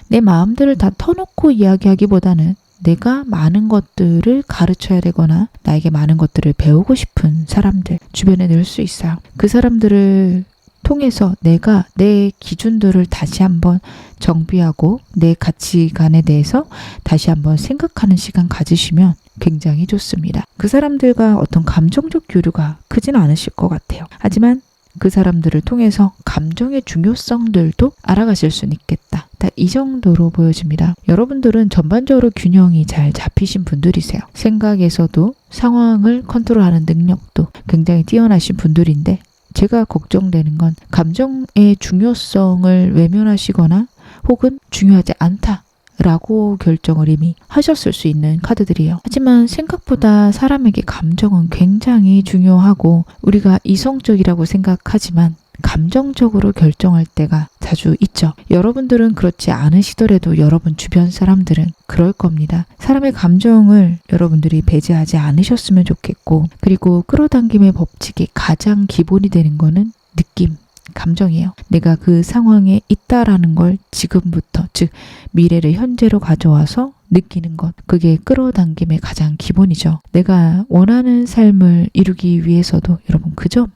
내 마음들을 다 터놓고 이야기하기보다는 내가 많은 것들을 가르쳐야 되거나 나에게 많은 것들을 배우고 싶은 사람들 주변에 늘 수 있어요. 그 사람들을 통해서 내가 내 기준들을 다시 한번 정비하고 내 가치관에 대해서 다시 한번 생각하는 시간 가지시면 굉장히 좋습니다. 그 사람들과 어떤 감정적 교류가 크진 않으실 것 같아요. 하지만 그 사람들을 통해서 감정의 중요성들도 알아가실 수는 있겠다. 이 정도로 보여집니다. 여러분들은 전반적으로 균형이 잘 잡히신 분들이세요. 생각에서도 상황을 컨트롤하는 능력도 굉장히 뛰어나신 분들인데, 제가 걱정되는 건 감정의 중요성을 외면하시거나 혹은 중요하지 않다 라고 결정을 이미 하셨을 수 있는 카드들이에요. 하지만 생각보다 사람에게 감정은 굉장히 중요하고, 우리가 이성적이라고 생각하지만 감정적으로 결정할 때가 자주 있죠. 여러분들은 그렇지 않으시더라도 여러분 주변 사람들은 그럴 겁니다. 사람의 감정을 여러분들이 배제하지 않으셨으면 좋겠고, 그리고 끌어당김의 법칙이 가장 기본이 되는 거는 느낌, 감정이에요. 내가 그 상황에 있다라는 걸 지금부터, 즉 미래를 현재로 가져와서 느끼는 것, 그게 끌어당김의 가장 기본이죠. 내가 원하는 삶을 이루기 위해서도 여러분 그 점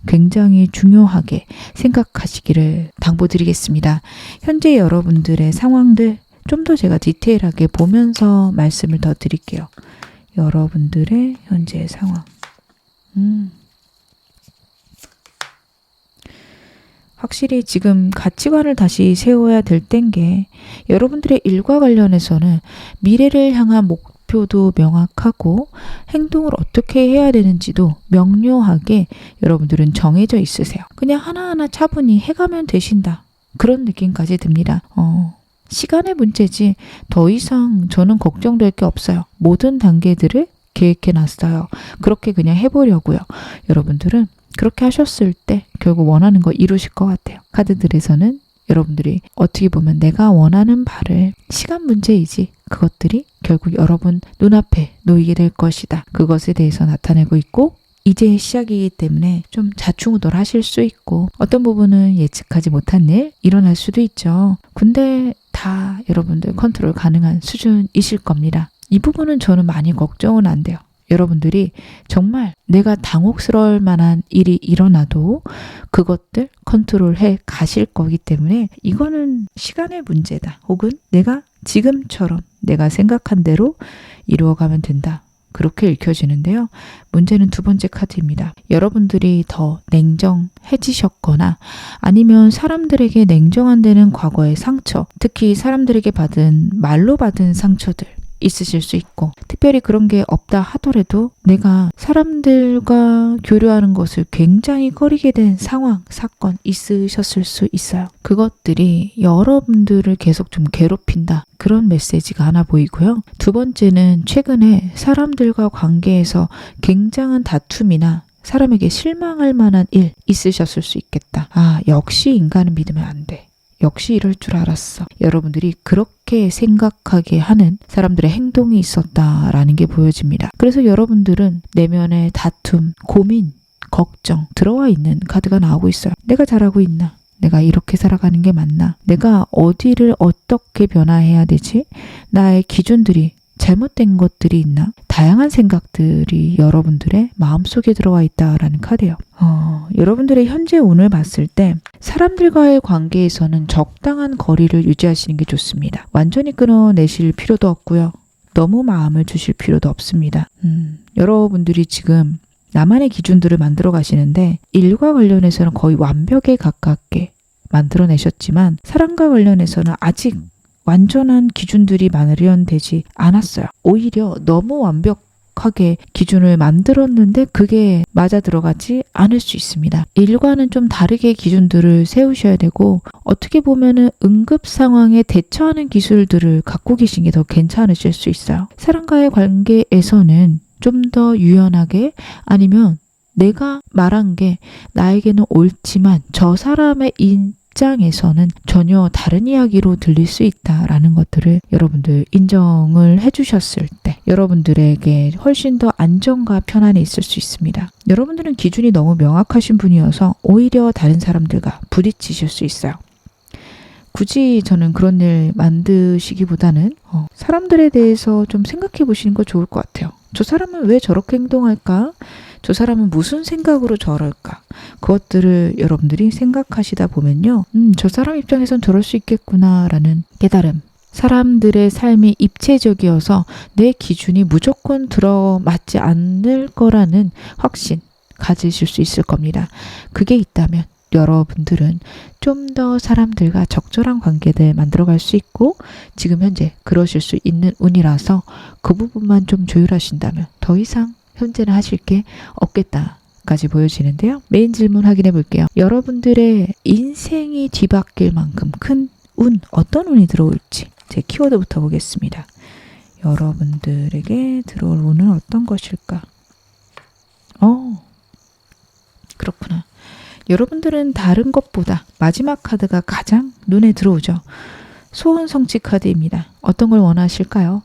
굉장히 중요하게 생각하시기를 당부드리겠습니다. 현재 여러분들의 상황들 좀 더 제가 디테일하게 보면서 말씀을 더 드릴게요. 여러분들의 현재 상황. 확실히 지금 가치관을 다시 세워야 될 때인 게, 여러분들의 일과 관련해서는 미래를 향한 목표도 명확하고 행동을 어떻게 해야 되는지도 명료하게 여러분들은 정해져 있으세요. 그냥 하나하나 차분히 해가면 되신다, 그런 느낌까지 듭니다. 시간의 문제지 더 이상 저는 걱정될 게 없어요. 모든 단계들을 계획해 놨어요. 그렇게 그냥 해보려고요. 여러분들은 그렇게 하셨을 때 결국 원하는 거 이루실 것 같아요. 카드들에서는 여러분들이 어떻게 보면 내가 원하는 바를, 시간 문제이지 그것들이 결국 여러분 눈앞에 놓이게 될 것이다, 그것에 대해서 나타내고 있고, 이제 시작이기 때문에 좀 좌충우돌하실 수 있고 어떤 부분은 예측하지 못한 일 일어날 수도 있죠. 근데 다 여러분들 컨트롤 가능한 수준이실 겁니다. 이 부분은 저는 많이 걱정은 안 돼요. 여러분들이 정말 내가 당혹스러울 만한 일이 일어나도 그것들 컨트롤해 가실 거기 때문에 이거는 시간의 문제다, 혹은 내가 지금처럼 내가 생각한 대로 이루어가면 된다, 그렇게 읽혀지는데요. 문제는 두 번째 카드입니다. 여러분들이 더 냉정해지셨거나 아니면 사람들에게 냉정한 데는 과거의 상처, 특히 사람들에게 받은 말로 받은 상처들, 있으실 수 있고, 특별히 그런 게 없다 하더라도 내가 사람들과 교류하는 것을 굉장히 꺼리게 된 상황, 사건 있으셨을 수 있어요. 그것들이 여러분들을 계속 좀 괴롭힌다, 그런 메시지가 하나 보이고요. 두 번째는 최근에 사람들과 관계에서 굉장한 다툼이나 사람에게 실망할 만한 일 있으셨을 수 있겠다. 아, 역시 인간은 믿으면 안 돼. 역시 이럴 줄 알았어. 여러분들이 그렇게 생각하게 하는 사람들의 행동이 있었다라는 게 보여집니다. 그래서 여러분들은 내면의 다툼, 고민, 걱정 들어와 있는 카드가 나오고 있어요. 내가 잘하고 있나? 내가 이렇게 살아가는 게 맞나? 내가 어디를 어떻게 변화해야 되지? 나의 기준들이 잘못된 것들이 있나? 다양한 생각들이 여러분들의 마음속에 들어와 있다라는 카드예요. 여러분들의 현재 운을 봤을 때 사람들과의 관계에서는 적당한 거리를 유지하시는 게 좋습니다. 완전히 끊어내실 필요도 없고요. 너무 마음을 주실 필요도 없습니다. 여러분들이 지금 나만의 기준들을 만들어 가시는데 일과 관련해서는 거의 완벽에 가깝게 만들어내셨지만 사람과 관련해서는 아직 완전한 기준들이 마련되지 않았어요. 오히려 너무 완벽하게 기준을 만들었는데 그게 맞아 들어가지 않을 수 있습니다. 일과는 좀 다르게 기준들을 세우셔야 되고, 어떻게 보면은 응급 상황에 대처하는 기술들을 갖고 계신 게 더 괜찮으실 수 있어요. 사람과의 관계에서는 좀 더 유연하게, 아니면 내가 말한 게 나에게는 옳지만 저 사람의 입장에서는 전혀 다른 이야기로 들릴 수 있다라는 것들을 여러분들 인정을 해주셨을 때 여러분들에게 훨씬 더 안정과 편안이 있을 수 있습니다. 여러분들은 기준이 너무 명확하신 분이어서 오히려 다른 사람들과 부딪히실 수 있어요. 굳이 저는 그런 일 만드시기보다는 사람들에 대해서 좀 생각해 보시는 거 좋을 것 같아요. 저 사람은 왜 저렇게 행동할까? 저 사람은 무슨 생각으로 저럴까? 그것들을 여러분들이 생각하시다 보면요. 저 사람 입장에선 저럴 수 있겠구나 라는 깨달음. 사람들의 삶이 입체적이어서 내 기준이 무조건 들어맞지 않을 거라는 확신 가지실 수 있을 겁니다. 그게 있다면 여러분들은 좀 더 사람들과 적절한 관계를 만들어갈 수 있고, 지금 현재 그러실 수 있는 운이라서 그 부분만 좀 조율하신다면 더 이상 현재는 하실 게 없겠다까지 보여지는데요. 메인 질문 확인해 볼게요. 여러분들의 인생이 뒤바뀔 만큼 큰 운, 어떤 운이 들어올지 제 키워드부터 보겠습니다. 여러분들에게 들어올 운은 어떤 것일까? 그렇구나. 여러분들은 다른 것보다 마지막 카드가 가장 눈에 들어오죠. 소원 성취 카드입니다. 어떤 걸 원하실까요?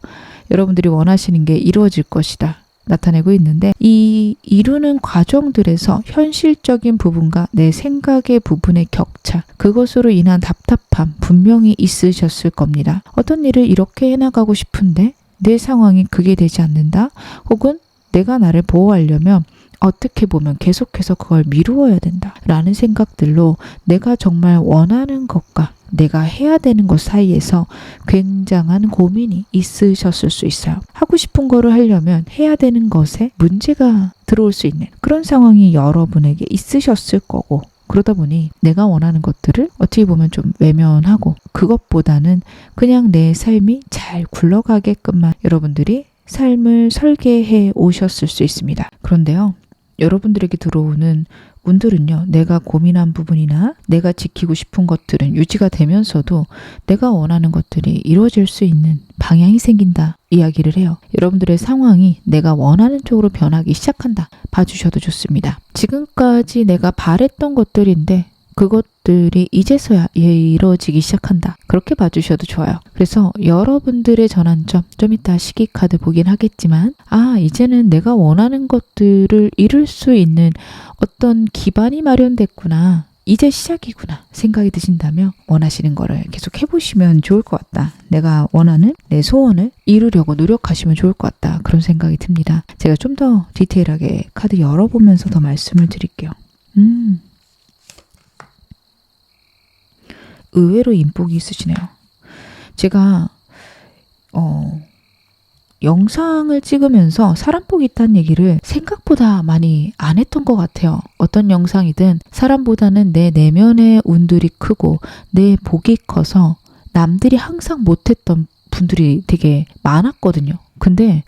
여러분들이 원하시는 게 이루어질 것이다 나타내고 있는데, 이 이루는 과정들에서 현실적인 부분과 내 생각의 부분의 격차, 그것으로 인한 답답함 분명히 있으셨을 겁니다. 어떤 일을 이렇게 해나가고 싶은데 내 상황이 그게 되지 않는다, 혹은 내가 나를 보호하려면 어떻게 보면 계속해서 그걸 미루어야 된다 라는 생각들로 내가 정말 원하는 것과 내가 해야 되는 것 사이에서 굉장한 고민이 있으셨을 수 있어요. 하고 싶은 거를 하려면 해야 되는 것에 문제가 들어올 수 있는 그런 상황이 여러분에게 있으셨을 거고, 그러다 보니 내가 원하는 것들을 어떻게 보면 좀 외면하고, 그것보다는 그냥 내 삶이 잘 굴러가게끔만 여러분들이 삶을 설계해 오셨을 수 있습니다. 그런데요, 여러분들에게 들어오는 운들은요, 내가 고민한 부분이나 내가 지키고 싶은 것들은 유지가 되면서도 내가 원하는 것들이 이루어질 수 있는 방향이 생긴다 이야기를 해요. 여러분들의 상황이 내가 원하는 쪽으로 변하기 시작한다 봐주셔도 좋습니다. 지금까지 내가 바랬던 것들인데 그것들이 이제서야 이루어지기 시작한다, 그렇게 봐주셔도 좋아요. 그래서 여러분들의 전환점, 좀 이따 시기 카드 보긴 하겠지만, 이제는 내가 원하는 것들을 이룰 수 있는 어떤 기반이 마련됐구나, 이제 시작이구나 생각이 드신다면 원하시는 거를 계속 해보시면 좋을 것 같다. 내가 원하는 내 소원을 이루려고 노력하시면 좋을 것 같다, 그런 생각이 듭니다. 제가 좀 더 디테일하게 카드 열어보면서 더 말씀을 드릴게요. 의외로 인복이 있으시네요. 제가 영상을 찍으면서 사람복이 있다는 얘기를 생각보다 많이 안 했던 것 같아요. 어떤 영상이든 사람보다는 내 내면의 운들이 크고 내 복이 커서 남들이 항상 못했던 분들이 되게 많았거든요. 근데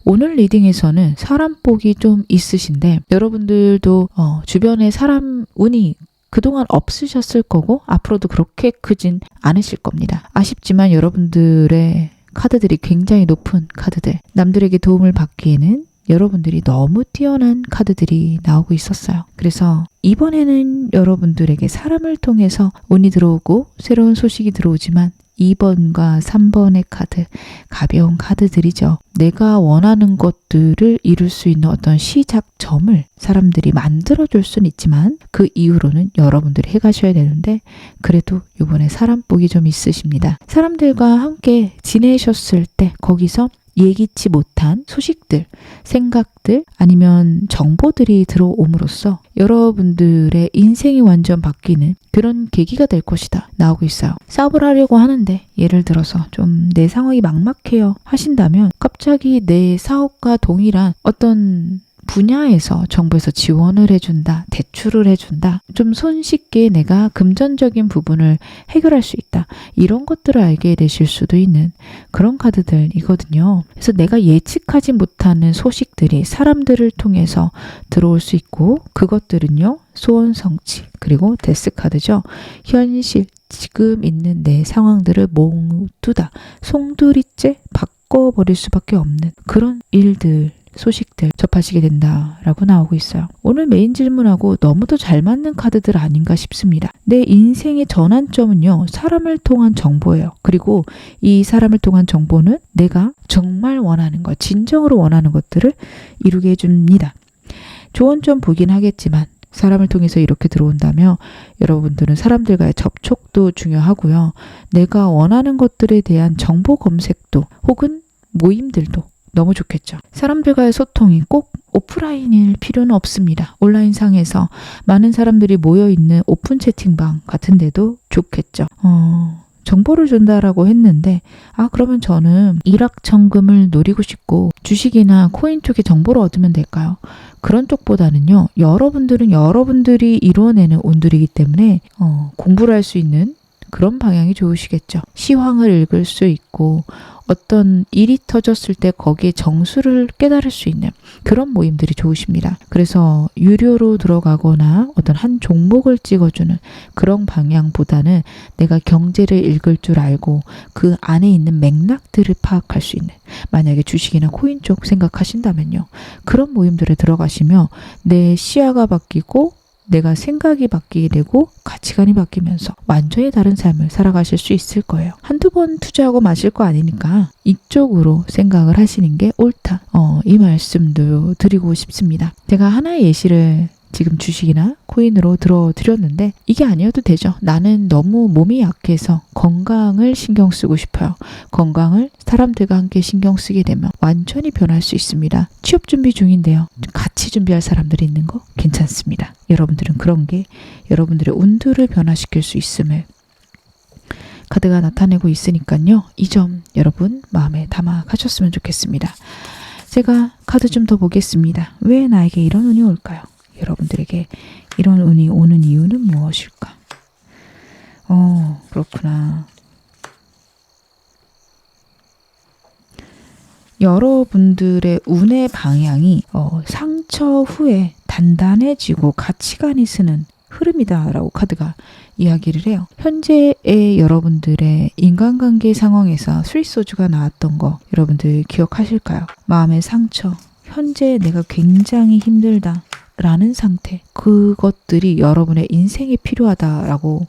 오늘 리딩에서는 사람 복이 좀 있으신데 여러분들도 주변에 사람 운이 그동안 없으셨을 거고 앞으로도 그렇게 크진 않으실 겁니다. 아쉽지만 여러분들의 카드들이 굉장히 높은 카드들, 남들에게 도움을 받기에는 여러분들이 너무 뛰어난 카드들이 나오고 있었어요. 그래서 이번에는 여러분들에게 사람을 통해서 운이 들어오고 새로운 소식이 들어오지만 2번과 3번의 카드, 가벼운 카드들이죠. 내가 원하는 것들을 이룰 수 있는 어떤 시작점을 사람들이 만들어줄 수는 있지만 그 이후로는 여러분들이 해가셔야 되는데 그래도 이번에 사람 복이 좀 있으십니다. 사람들과 함께 지내셨을 때 거기서 예기치 못한 소식들, 생각들 아니면 정보들이 들어옴으로써 여러분들의 인생이 완전 바뀌는 그런 계기가 될 것이다 나오고 있어요. 사업을 하려고 하는데 예를 들어서 좀 내 상황이 막막해요 하신다면 갑자기 내 사업과 동일한 어떤 분야에서 정부에서 지원을 해준다, 대출을 해준다, 좀 손쉽게 내가 금전적인 부분을 해결할 수 있다. 이런 것들을 알게 되실 수도 있는 그런 카드들이거든요. 그래서 내가 예측하지 못하는 소식들이 사람들을 통해서 들어올 수 있고 그것들은요. 소원 성취 그리고 데스 카드죠. 현실 지금 있는 내 상황들을 모두 다 송두리째 바꿔버릴 수밖에 없는 그런 일들 소식들 접하시게 된다라고 나오고 있어요. 오늘 메인 질문하고 너무도 잘 맞는 카드들 아닌가 싶습니다. 내 인생의 전환점은요. 사람을 통한 정보예요. 그리고 이 사람을 통한 정보는 내가 정말 원하는 것, 진정으로 원하는 것들을 이루게 해줍니다. 조언 좀 보긴 하겠지만 사람을 통해서 이렇게 들어온다면 여러분들은 사람들과의 접촉도 중요하고요. 내가 원하는 것들에 대한 정보 검색도 혹은 모임들도 너무 좋겠죠. 사람들과의 소통이 꼭 오프라인일 필요는 없습니다. 온라인상에서 많은 사람들이 모여있는 오픈 채팅방 같은 데도 좋겠죠. 정보를 준다라고 했는데 그러면 저는 일확천금을 노리고 싶고 주식이나 코인 쪽에 정보를 얻으면 될까요? 그런 쪽보다는요. 여러분들은 여러분들이 이루어내는 운들이기 때문에 공부를 할 수 있는 그런 방향이 좋으시겠죠. 시황을 읽을 수 있고 어떤 일이 터졌을 때 거기에 정수를 깨달을 수 있는 그런 모임들이 좋으십니다. 그래서 유료로 들어가거나 어떤 한 종목을 찍어주는 그런 방향보다는 내가 경제를 읽을 줄 알고 그 안에 있는 맥락들을 파악할 수 있는 만약에 주식이나 코인 쪽 생각하신다면요. 그런 모임들에 들어가시면 내 시야가 바뀌고 내가 생각이 바뀌게 되고 가치관이 바뀌면서 완전히 다른 삶을 살아가실 수 있을 거예요. 한두 번 투자하고 마실 거 아니니까 이쪽으로 생각을 하시는 게 옳다. 이 말씀도 드리고 싶습니다. 제가 하나의 예시를 지금 주식이나 코인으로 들어드렸는데 이게 아니어도 되죠. 나는 너무 몸이 약해서 건강을 신경 쓰고 싶어요. 건강을 사람들과 함께 신경 쓰게 되면 완전히 변할 수 있습니다. 취업 준비 중인데요. 같이 준비할 사람들이 있는 거 괜찮습니다. 여러분들은 그런 게 여러분들의 운들을 변화시킬 수 있음을 카드가 나타내고 있으니까요. 이 점 여러분 마음에 담아 가셨으면 좋겠습니다. 제가 카드 좀 더 보겠습니다. 왜 나에게 이런 운이 올까요? 여러분들에게 이런 운이 오는 이유는 무엇일까? 그렇구나. 여러분들의 운의 방향이 상처 후에 단단해지고 가치관이 쓰는 흐름이다라고 카드가 이야기를 해요. 현재의 여러분들의 인간관계 상황에서 스위스소주가 나왔던 거 여러분들 기억하실까요? 마음의 상처, 현재 내가 굉장히 힘들다 라는 상태, 그것들이 여러분의 인생에 필요하다라고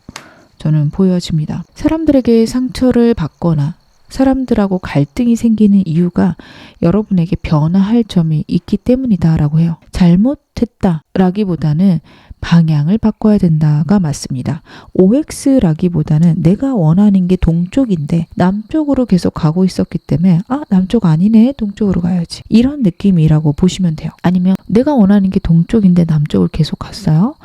저는 보여집니다. 사람들에게 상처를 받거나 사람들하고 갈등이 생기는 이유가 여러분에게 변화할 점이 있기 때문이다라고 해요. 잘못했다라기보다는 방향을 바꿔야 된다가 맞습니다. OX라기보다는 내가 원하는 게 동쪽인데 남쪽으로 계속 가고 있었기 때문에 남쪽 아니네, 동쪽으로 가야지, 이런 느낌이라고 보시면 돼요. 아니면 내가 원하는 게 동쪽인데 남쪽을 계속 갔어요.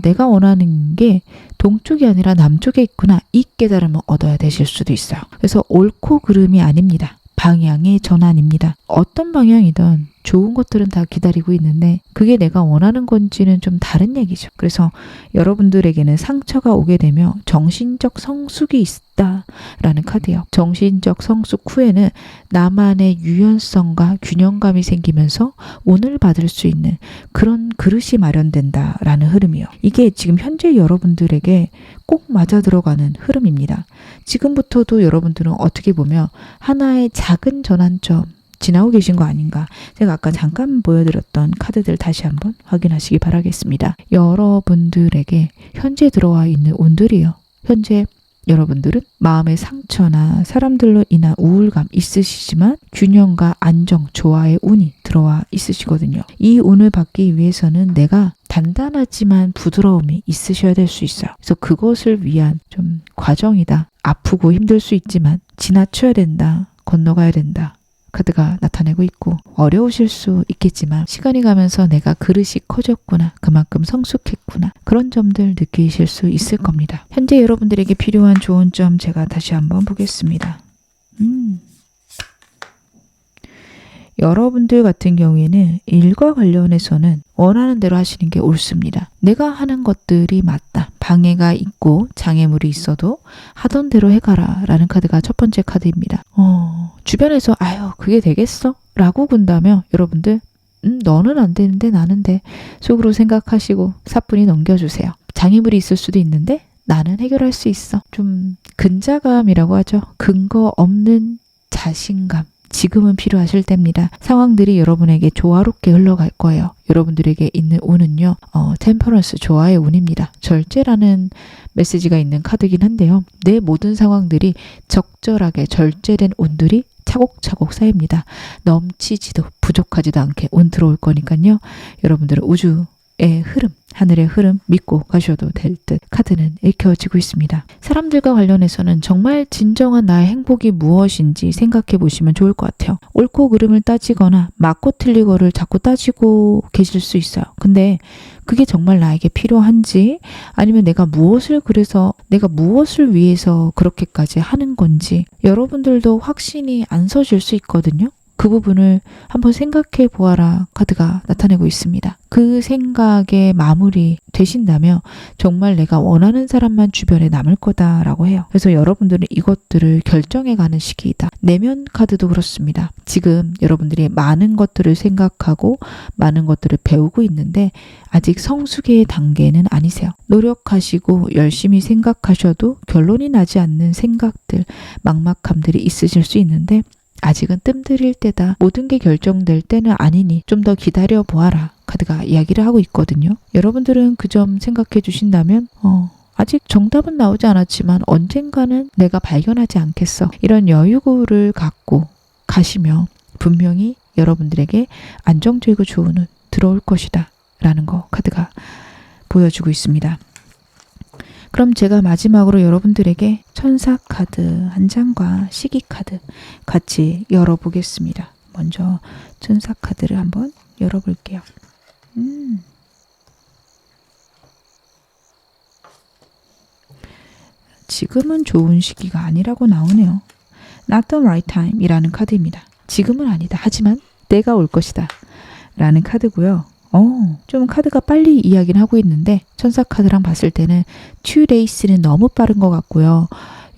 내가 원하는 게 동쪽이 아니라 남쪽에 있구나, 이 깨달음을 얻어야 되실 수도 있어요. 그래서 옳고 그름이 아닙니다. 방향의 전환입니다. 어떤 방향이든 좋은 것들은 다 기다리고 있는데 그게 내가 원하는 건지는 좀 다른 얘기죠. 그래서 여러분들에게는 상처가 오게 되며 정신적 성숙이 있다라는 카드예요. 정신적 성숙 후에는 나만의 유연성과 균형감이 생기면서 오늘 받을 수 있는 그런 그릇이 마련된다라는 흐름이에요. 이게 지금 현재 여러분들에게 꼭 맞아 들어가는 흐름입니다. 지금부터도 여러분들은 어떻게 보면 하나의 작은 전환점 지나고 계신 거 아닌가. 제가 아까 잠깐 보여드렸던 카드들 다시 한번 확인하시기 바라겠습니다. 여러분들에게 현재 들어와 있는 운들이요. 현재 여러분들은 마음의 상처나 사람들로 인한 우울감 있으시지만 균형과 안정, 조화의 운이 들어와 있으시거든요. 이 운을 받기 위해서는 내가 단단하지만 부드러움이 있으셔야 될 수 있어요. 그래서 그것을 위한 좀 과정이다. 아프고 힘들 수 있지만 지나쳐야 된다. 건너가야 된다. 카드가 나타내고 있고 어려우실 수 있겠지만 시간이 가면서 내가 그릇이 커졌구나. 그만큼 성숙했구나. 그런 점들 느끼실 수 있을 겁니다. 현재 여러분들에게 필요한 좋은 점 제가 다시 한번 보겠습니다. 여러분들 같은 경우에는 일과 관련해서는 원하는 대로 하시는 게 옳습니다. 내가 하는 것들이 맞다. 방해가 있고 장애물이 있어도 하던 대로 해가라 라는 카드가 첫 번째 카드입니다. 주변에서 아유 그게 되겠어? 라고 군다면 여러분들 너는 안 되는데 나는 돼. 속으로 생각하시고 사뿐히 넘겨주세요. 장애물이 있을 수도 있는데 나는 해결할 수 있어. 좀 근자감이라고 하죠. 근거 없는 자신감. 지금은 필요하실 때입니다. 상황들이 여러분에게 조화롭게 흘러갈 거예요. 여러분들에게 있는 운은요. 템퍼런스, 조화의 운입니다. 절제라는 메시지가 있는 카드긴 한데요. 내 모든 상황들이 적절하게 절제된 운들이 차곡차곡 쌓입니다. 넘치지도 부족하지도 않게 운 들어올 거니까요. 여러분들은 우주의 흐름, 하늘의 흐름 믿고 가셔도 될 듯 카드는 읽혀지고 있습니다. 사람들과 관련해서는 정말 진정한 나의 행복이 무엇인지 생각해 보시면 좋을 것 같아요. 옳고 그름을 따지거나 맞고 틀리고를 자꾸 따지고 계실 수 있어요. 근데 그게 정말 나에게 필요한지 아니면 내가 무엇을 위해서 그렇게까지 하는 건지 여러분들도 확신이 안 서질 수 있거든요. 그 부분을 한번 생각해 보아라 카드가 나타내고 있습니다. 그 생각의 마무리 되신다면 정말 내가 원하는 사람만 주변에 남을 거다라고 해요. 그래서 여러분들은 이것들을 결정해가는 시기이다. 내면 카드도 그렇습니다. 지금 여러분들이 많은 것들을 생각하고 많은 것들을 배우고 있는데 아직 성숙의 단계는 아니세요. 노력하시고 열심히 생각하셔도 결론이 나지 않는 생각들, 막막함들이 있으실 수 있는데 아직은 뜸들일 때다. 모든 게 결정될 때는 아니니 좀 더 기다려 보아라. 카드가 이야기를 하고 있거든요. 여러분들은 그 점 생각해 주신다면 아직 정답은 나오지 않았지만 언젠가는 내가 발견하지 않겠어. 이런 여유를 갖고 가시면 분명히 여러분들에게 안정적이고 좋은 운 들어올 것이다. 라는 거 카드가 보여주고 있습니다. 그럼 제가 마지막으로 여러분들에게 천사 카드 한 장과 시기 카드 같이 열어보겠습니다. 먼저 천사 카드를 한번 열어볼게요. 지금은 좋은 시기가 아니라고 나오네요. Not the right time 이라는 카드입니다. 지금은 아니다. 하지만 때가 올 것이다. 라는 카드고요. 좀 카드가 빨리 이야기를 하고 있는데 천사 카드랑 봤을 때는 2days는 너무 빠른 것 같고요.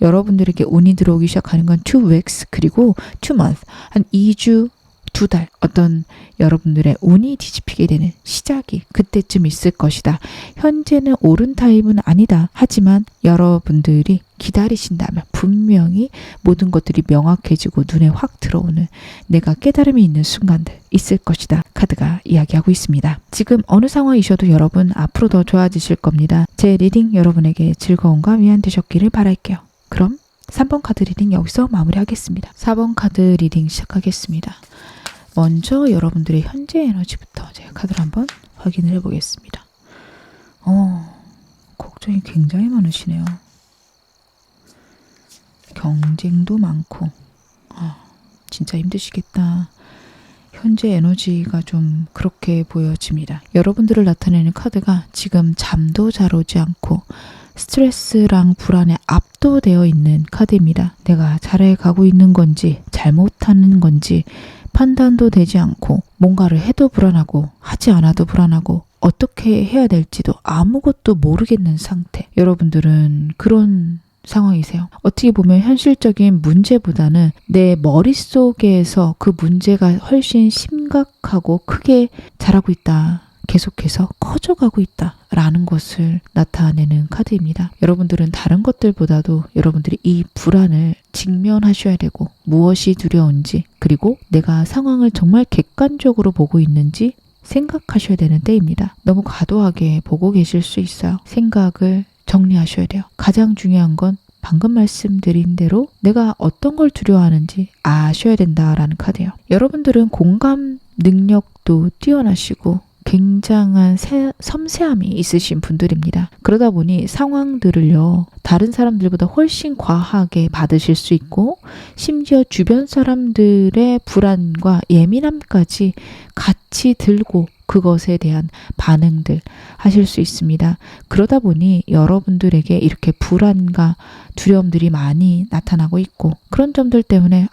여러분들에게 운이 들어오기 시작하는 건 2 weeks 그리고 2 month 한 2주 2달 어떤 여러분들의 운이 뒤집히게 되는 시작이 그때쯤 있을 것이다. 현재는 옳은 타임은 아니다. 하지만 여러분들이 기다리신다면 분명히 모든 것들이 명확해지고 눈에 확 들어오는 내가 깨달음이 있는 순간들 있을 것이다. 카드가 이야기하고 있습니다. 지금 어느 상황이셔도 여러분 앞으로 더 좋아지실 겁니다. 제 리딩 여러분에게 즐거움과 위안 되셨기를 바랄게요. 그럼 3번 카드 리딩 여기서 마무리하겠습니다. 4번 카드 리딩 시작하겠습니다. 먼저 여러분들의 현재 에너지부터 제가 카드를 한번 확인을 해보겠습니다. 걱정이 굉장히 많으시네요. 경쟁도 많고 진짜 힘드시겠다. 현재 에너지가 좀 그렇게 보여집니다. 여러분들을 나타내는 카드가 지금 잠도 잘 오지 않고 스트레스랑 불안에 압도되어 있는 카드입니다. 내가 잘해가고 있는 건지 잘못하는 건지 판단도 되지 않고 뭔가를 해도 불안하고 하지 않아도 불안하고 어떻게 해야 될지도 아무것도 모르겠는 상태. 여러분들은 그런 상황이세요. 어떻게 보면 현실적인 문제보다는 내 머릿속에서 그 문제가 훨씬 심각하고 크게 자라고 있다. 계속해서 커져가고 있다 라는 것을 나타내는 카드입니다. 여러분들은 다른 것들보다도 여러분들이 이 불안을 직면하셔야 되고 무엇이 두려운지 그리고 내가 상황을 정말 객관적으로 보고 있는지 생각하셔야 되는 때입니다. 너무 과도하게 보고 계실 수 있어요. 생각을 정리하셔야 돼요. 가장 중요한 건 방금 말씀드린 대로 내가 어떤 걸 두려워하는지 아셔야 된다라는 카드예요. 여러분들은 공감 능력도 뛰어나시고 굉장한 섬세함이 있으신 분들입니다. 그러다 보니 상황들을요, 다른 사람들보다 훨씬 과하게 받으실 수 있고 심지어 주변 사람들의 불안과 예민함까지 같이 들고 그것에 대한 반응들 하실 수 있습니다. 그러다 보니 여러분들에게 이렇게 불안과 두려움들이 많이 나타나고 있고 그런 점들 때문에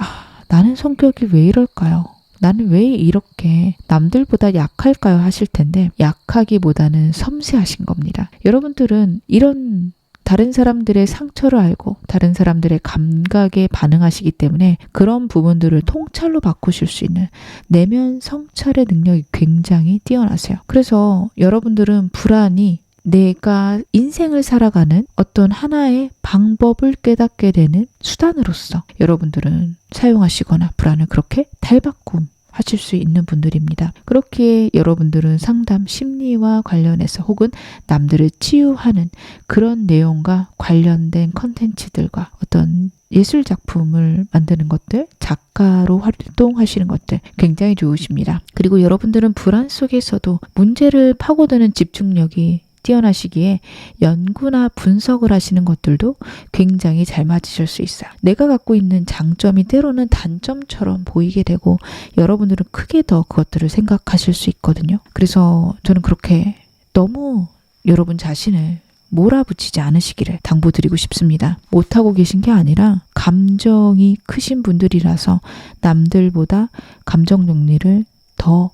나는 성격이 왜 이럴까요? 나는 왜 이렇게 남들보다 약할까요? 하실 텐데 약하기보다는 섬세하신 겁니다. 여러분들은 이런 다른 사람들의 상처를 알고 다른 사람들의 감각에 반응하시기 때문에 그런 부분들을 통찰로 바꾸실 수 있는 내면 성찰의 능력이 굉장히 뛰어나세요. 그래서 여러분들은 불안이 내가 인생을 살아가는 어떤 하나의 방법을 깨닫게 되는 수단으로서 여러분들은 사용하시거나 불안을 그렇게 탈바꿈 하실 수 있는 분들입니다. 그렇기에 여러분들은 상담 심리와 관련해서 혹은 남들을 치유하는 그런 내용과 관련된 컨텐츠들과 어떤 예술 작품을 만드는 것들, 작가로 활동하시는 것들 굉장히 좋으십니다. 그리고 여러분들은 불안 속에서도 문제를 파고드는 집중력이 뛰어나시기에 연구나 분석을 하시는 것들도 굉장히 잘 맞으실 수 있어요. 내가 갖고 있는 장점이 때로는 단점처럼 보이게 되고 여러분들은 크게 더 그것들을 생각하실 수 있거든요. 그래서 저는 그렇게 너무 여러분 자신을 몰아붙이지 않으시기를 당부드리고 싶습니다. 못하고 계신 게 아니라 감정이 크신 분들이라서 남들보다 감정 정리를 더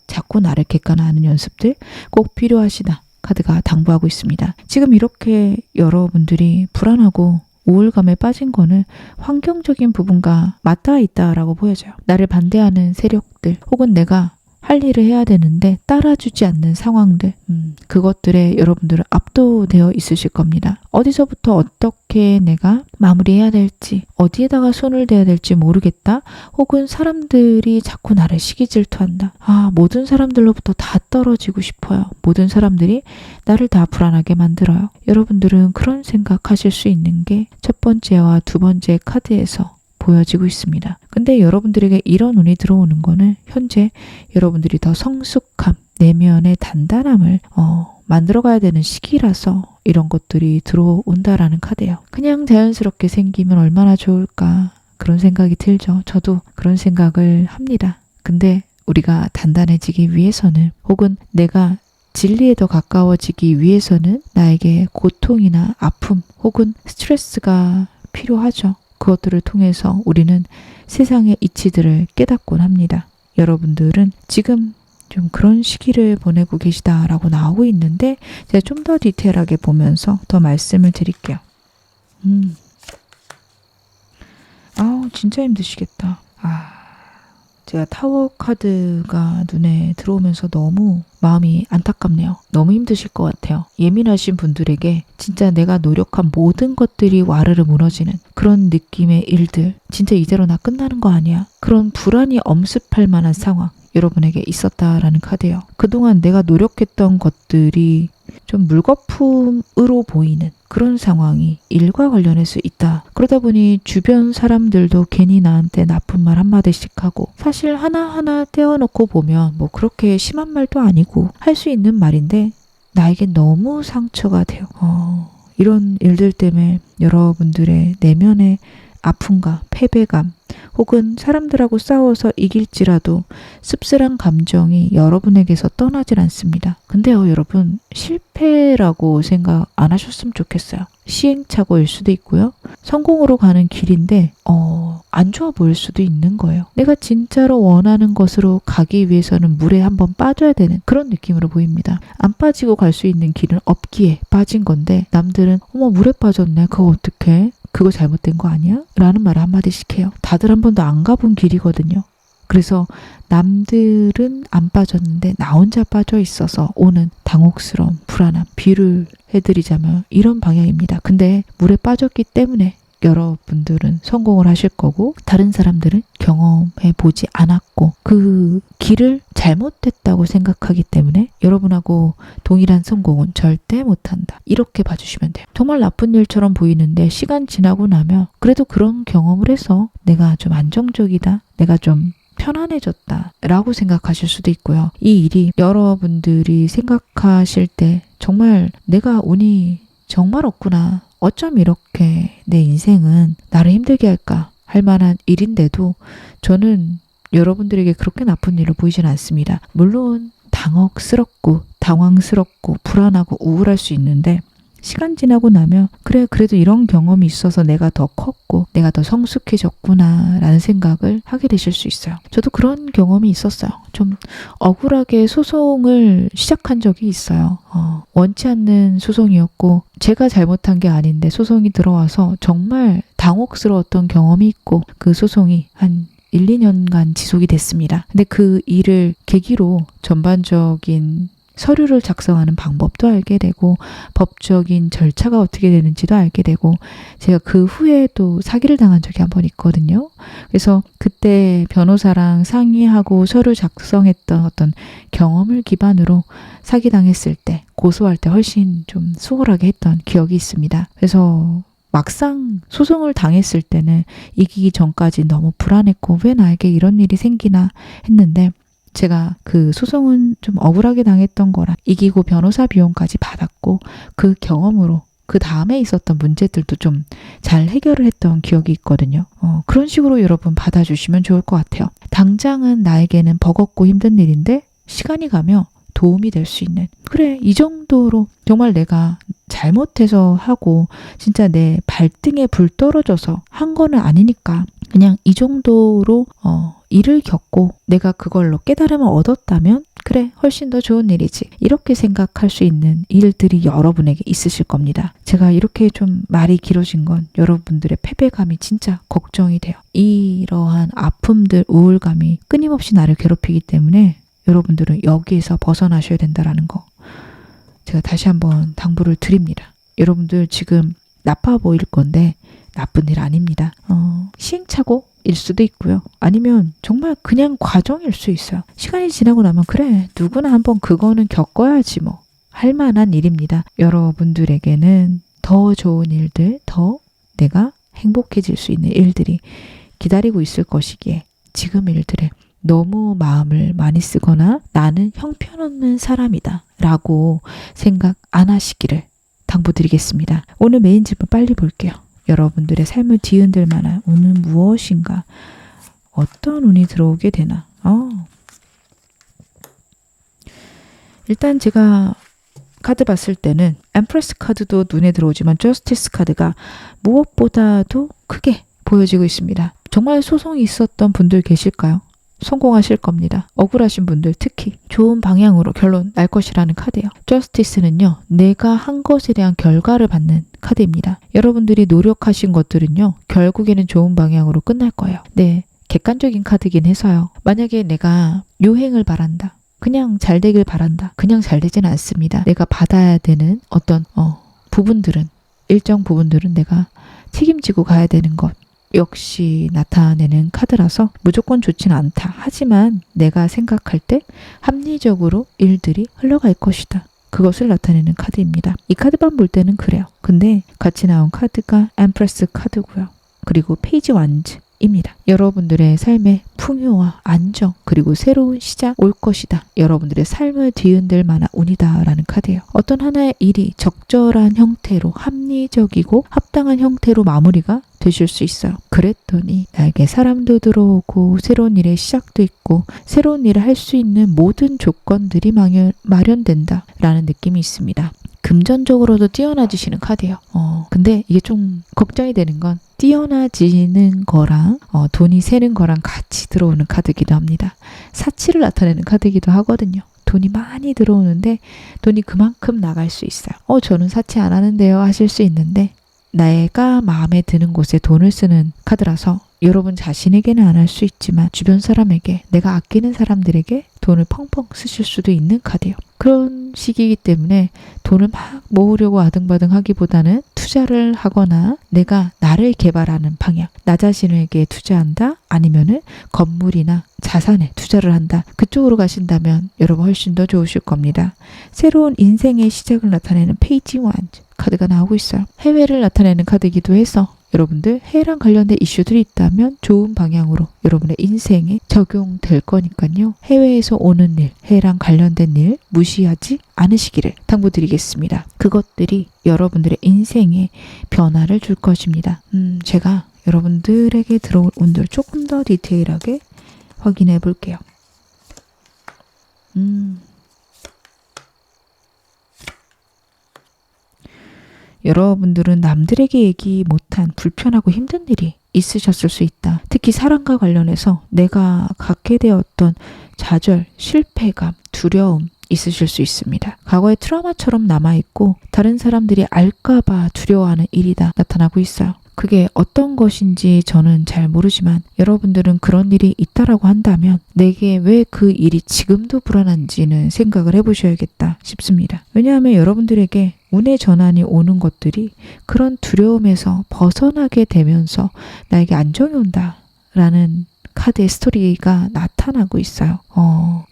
자꾸 나를 객관화하는 연습들 꼭 필요하시다. 카드가 당부하고 있습니다. 지금 이렇게 여러분들이 불안하고 우울감에 빠진 거는 환경적인 부분과 맞닿아 있다라고 보여져요. 나를 반대하는 세력들 혹은 내가 할 일을 해야 되는데 따라주지 않는 상황들 그것들에 여러분들은 압도되어 있으실 겁니다. 어디서부터 어떻게 내가 마무리해야 될지 어디에다가 손을 대야 될지 모르겠다. 혹은 사람들이 자꾸 나를 시기 질투한다. 모든 사람들로부터 다 떨어지고 싶어요. 모든 사람들이 나를 다 불안하게 만들어요. 여러분들은 그런 생각하실 수 있는 게 첫 번째와 두 번째 카드에서 보여지고 있습니다. 근데 여러분들에게 이런 운이 들어오는 거는 현재 여러분들이 더 성숙함, 내면의 단단함을 만들어가야 되는 시기라서 이런 것들이 들어온다라는 카드예요. 그냥 자연스럽게 생기면 얼마나 좋을까 그런 생각이 들죠. 저도 그런 생각을 합니다. 근데 우리가 단단해지기 위해서는 혹은 내가 진리에 더 가까워지기 위해서는 나에게 고통이나 아픔 혹은 스트레스가 필요하죠. 그것들을 통해서 우리는 세상의 이치들을 깨닫곤 합니다. 여러분들은 지금 좀 그런 시기를 보내고 계시다라고 나오고 있는데 제가 좀 더 디테일하게 보면서 더 말씀을 드릴게요. 진짜 힘드시겠다. 제가 타워 카드가 눈에 들어오면서 너무 마음이 안타깝네요. 너무 힘드실 것 같아요. 예민하신 분들에게 진짜 내가 노력한 모든 것들이 와르르 무너지는 그런 느낌의 일들, 진짜 이대로 나 끝나는 거 아니야? 그런 불안이 엄습할 만한 상황 여러분에게 있었다라는 카드예요. 그동안 내가 노력했던 것들이 좀 물거품으로 보이는 그런 상황이 일과 관련해서 있다. 그러다 보니 주변 사람들도 괜히 나한테 나쁜 말 한마디씩 하고 사실 하나하나 떼어놓고 보면 뭐 그렇게 심한 말도 아니고 할 수 있는 말인데 나에겐 너무 상처가 돼요. 이런 일들 때문에 여러분들의 내면의 아픔과 패배감 혹은 사람들하고 싸워서 이길지라도 씁쓸한 감정이 여러분에게서 떠나질 않습니다. 근데요, 여러분, 실패라고 생각 안 하셨으면 좋겠어요. 시행착오일 수도 있고요. 성공으로 가는 길인데 안 좋아 보일 수도 있는 거예요. 내가 진짜로 원하는 것으로 가기 위해서는 물에 한번 빠져야 되는 그런 느낌으로 보입니다. 안 빠지고 갈 수 있는 길은 없기에 빠진 건데 남들은 어머 물에 빠졌네. 그거 어떡해? 그거 잘못된 거 아니야? 라는 말을 한마디씩 해요. 다들 한 번도 안 가본 길이거든요. 그래서 남들은 안 빠졌는데 나 혼자 빠져 있어서 오는 당혹스러움, 불안함, 비유를 해드리자면 이런 방향입니다. 근데 물에 빠졌기 때문에 여러분들은 성공을 하실 거고 다른 사람들은 경험해 보지 않았고 그 길을 잘못했다고 생각하기 때문에 여러분하고 동일한 성공은 절대 못한다. 이렇게 봐주시면 돼요. 정말 나쁜 일처럼 보이는데 시간 지나고 나면 그래도 그런 경험을 해서 내가 좀 안정적이다. 내가 좀 편안해졌다 라고 생각하실 수도 있고요. 이 일이 여러분들이 생각하실 때 정말 내가 운이 정말 없구나. 어쩜 이렇게 내 인생은 나를 힘들게 할까 할 만한 일인데도 저는 여러분들에게 그렇게 나쁜 일로 보이진 않습니다. 물론 당혹스럽고 당황스럽고 불안하고 우울할 수 있는데 시간 지나고 나면 그래 그래도 이런 경험이 있어서 내가 더 컸고 내가 더 성숙해졌구나 라는 생각을 하게 되실 수 있어요. 저도 그런 경험이 있었어요. 좀 억울하게 소송을 시작한 적이 있어요. 원치 않는 소송이었고 제가 잘못한 게 아닌데 소송이 들어와서 정말 당혹스러웠던 경험이 있고 그 소송이 한 1, 2년간 지속이 됐습니다. 근데 그 일을 계기로 전반적인 서류를 작성하는 방법도 알게 되고 법적인 절차가 어떻게 되는지도 알게 되고 제가 그 후에 또 사기를 당한 적이 한 번 있거든요. 그래서 그때 변호사랑 상의하고 서류 작성했던 어떤 경험을 기반으로 사기당했을 때 고소할 때 훨씬 좀 수월하게 했던 기억이 있습니다. 그래서 막상 소송을 당했을 때는 이기기 전까지 너무 불안했고 왜 나에게 이런 일이 생기나 했는데 제가 그 소송은 좀 억울하게 당했던 거라 이기고 변호사 비용까지 받았고 그 경험으로 그 다음에 있었던 문제들도 좀 잘 해결을 했던 기억이 있거든요. 그런 식으로 여러분 받아주시면 좋을 것 같아요. 당장은 나에게는 버겁고 힘든 일인데 시간이 가면 도움이 될 수 있는 그래 이 정도로 정말 내가 잘못해서 하고 진짜 내 발등에 불 떨어져서 한 거는 아니니까 그냥 이 정도로 일을 겪고 내가 그걸로 깨달음을 얻었다면 그래 훨씬 더 좋은 일이지 이렇게 생각할 수 있는 일들이 여러분에게 있으실 겁니다. 제가 이렇게 좀 말이 길어진 건 여러분들의 패배감이 진짜 걱정이 돼요. 이러한 아픔들 우울감이 끊임없이 나를 괴롭히기 때문에 여러분들은 여기에서 벗어나셔야 된다라는 거 제가 다시 한번 당부를 드립니다. 여러분들 지금 나빠 보일 건데 나쁜 일 아닙니다. 시행착오일 수도 있고요. 아니면 정말 그냥 과정일 수 있어요. 시간이 지나고 나면 그래 누구나 한번 그거는 겪어야지 뭐 할 만한 일입니다. 여러분들에게는 더 좋은 일들, 더 내가 행복해질 수 있는 일들이 기다리고 있을 것이기에 지금 일들에 너무 마음을 많이 쓰거나 나는 형편없는 사람이다 라고 생각 안 하시기를 당부드리겠습니다. 오늘 메인 질문 빨리 볼게요. 여러분들의 삶을 뒤흔들 만한 운은 무엇인가? 어떤 운이 들어오게 되나? 일단 제가 카드 봤을 때는 엠프레스 카드도 눈에 들어오지만 저스티스 카드가 무엇보다도 크게 보여지고 있습니다. 정말 소송이 있었던 분들 계실까요? 성공하실 겁니다. 억울하신 분들 특히 좋은 방향으로 결론 날 것이라는 카드예요. 저스티스는요. 내가 한 것에 대한 결과를 받는 카드입니다. 여러분들이 노력하신 것들은요. 결국에는 좋은 방향으로 끝날 거예요. 네, 객관적인 카드긴 해서요. 만약에 내가 요행을 바란다. 그냥 잘 되길 바란다. 그냥 잘 되지는 않습니다. 내가 받아야 되는 어떤 부분들은 일정 부분들은 내가 책임지고 가야 되는 것. 역시 나타내는 카드라서 무조건 좋지는 않다. 하지만 내가 생각할 때 합리적으로 일들이 흘러갈 것이다. 그것을 나타내는 카드입니다. 이 카드만 볼 때는 그래요. 근데 같이 나온 카드가 엠프레스 카드고요. 그리고 페이지 완즈입니다. 여러분들의 삶에 풍요와 안정 그리고 새로운 시작 올 것이다. 여러분들의 삶을 뒤흔들 만한 운이다 라는 카드예요. 어떤 하나의 일이 적절한 형태로 합리적이고 합당한 형태로 마무리가 되실 수 있어요. 그랬더니 나에게 사람도 들어오고 새로운 일의 시작도 있고 새로운 일을 할 수 있는 모든 조건들이 마련된다 라는 느낌이 있습니다. 금전적으로도 뛰어나지시는 카드예요. 근데 이게 좀 걱정이 되는 건 뛰어나지는 거랑 돈이 새는 거랑 같이 들어오는 카드이기도 합니다. 사치를 나타내는 카드이기도 하거든요. 돈이 많이 들어오는데 돈이 그만큼 나갈 수 있어요. 저는 사치 안 하는데요 하실 수 있는데 내가 마음에 드는 곳에 돈을 쓰는 카드라서 여러분 자신에게는 안 할 수 있지만 주변 사람에게, 내가 아끼는 사람들에게 돈을 펑펑 쓰실 수도 있는 카드예요. 그런 시기이기 때문에 돈을 막 모으려고 아등바등 하기보다는 투자를 하거나 내가 나를 개발하는 방향, 나 자신에게 투자한다 아니면은 건물이나 자산에 투자를 한다, 그쪽으로 가신다면 여러분 훨씬 더 좋으실 겁니다. 새로운 인생의 시작을 나타내는 페이지 원즈 카드가 나오고 있어요. 해외를 나타내는 카드이기도 해서 여러분들 해외랑 관련된 이슈들이 있다면 좋은 방향으로 여러분의 인생에 적용될 거니까요. 해외에서 오는 일, 해외랑 관련된 일 무시하지 않으시기를 당부드리겠습니다. 그것들이 여러분들의 인생에 변화를 줄 것입니다. 제가 여러분들에게 들어올 운들 조금 더 디테일하게 확인해 볼게요. 여러분들은 남들에게 얘기 못한 불편하고 힘든 일이 있으셨을 수 있다. 특히 사랑과 관련해서 내가 갖게 되었던 좌절, 실패감, 두려움 있으실 수 있습니다. 과거의 트라우마처럼 남아있고 다른 사람들이 알까봐 두려워하는 일이다 나타나고 있어요. 그게 어떤 것인지 저는 잘 모르지만 여러분들은 그런 일이 있다라고 한다면 내게 왜 그 일이 지금도 불안한지는 생각을 해보셔야겠다 싶습니다. 왜냐하면 여러분들에게 운의 전환이 오는 것들이 그런 두려움에서 벗어나게 되면서 나에게 안정이 온다라는 카드의 스토리가 나타나고 있어요.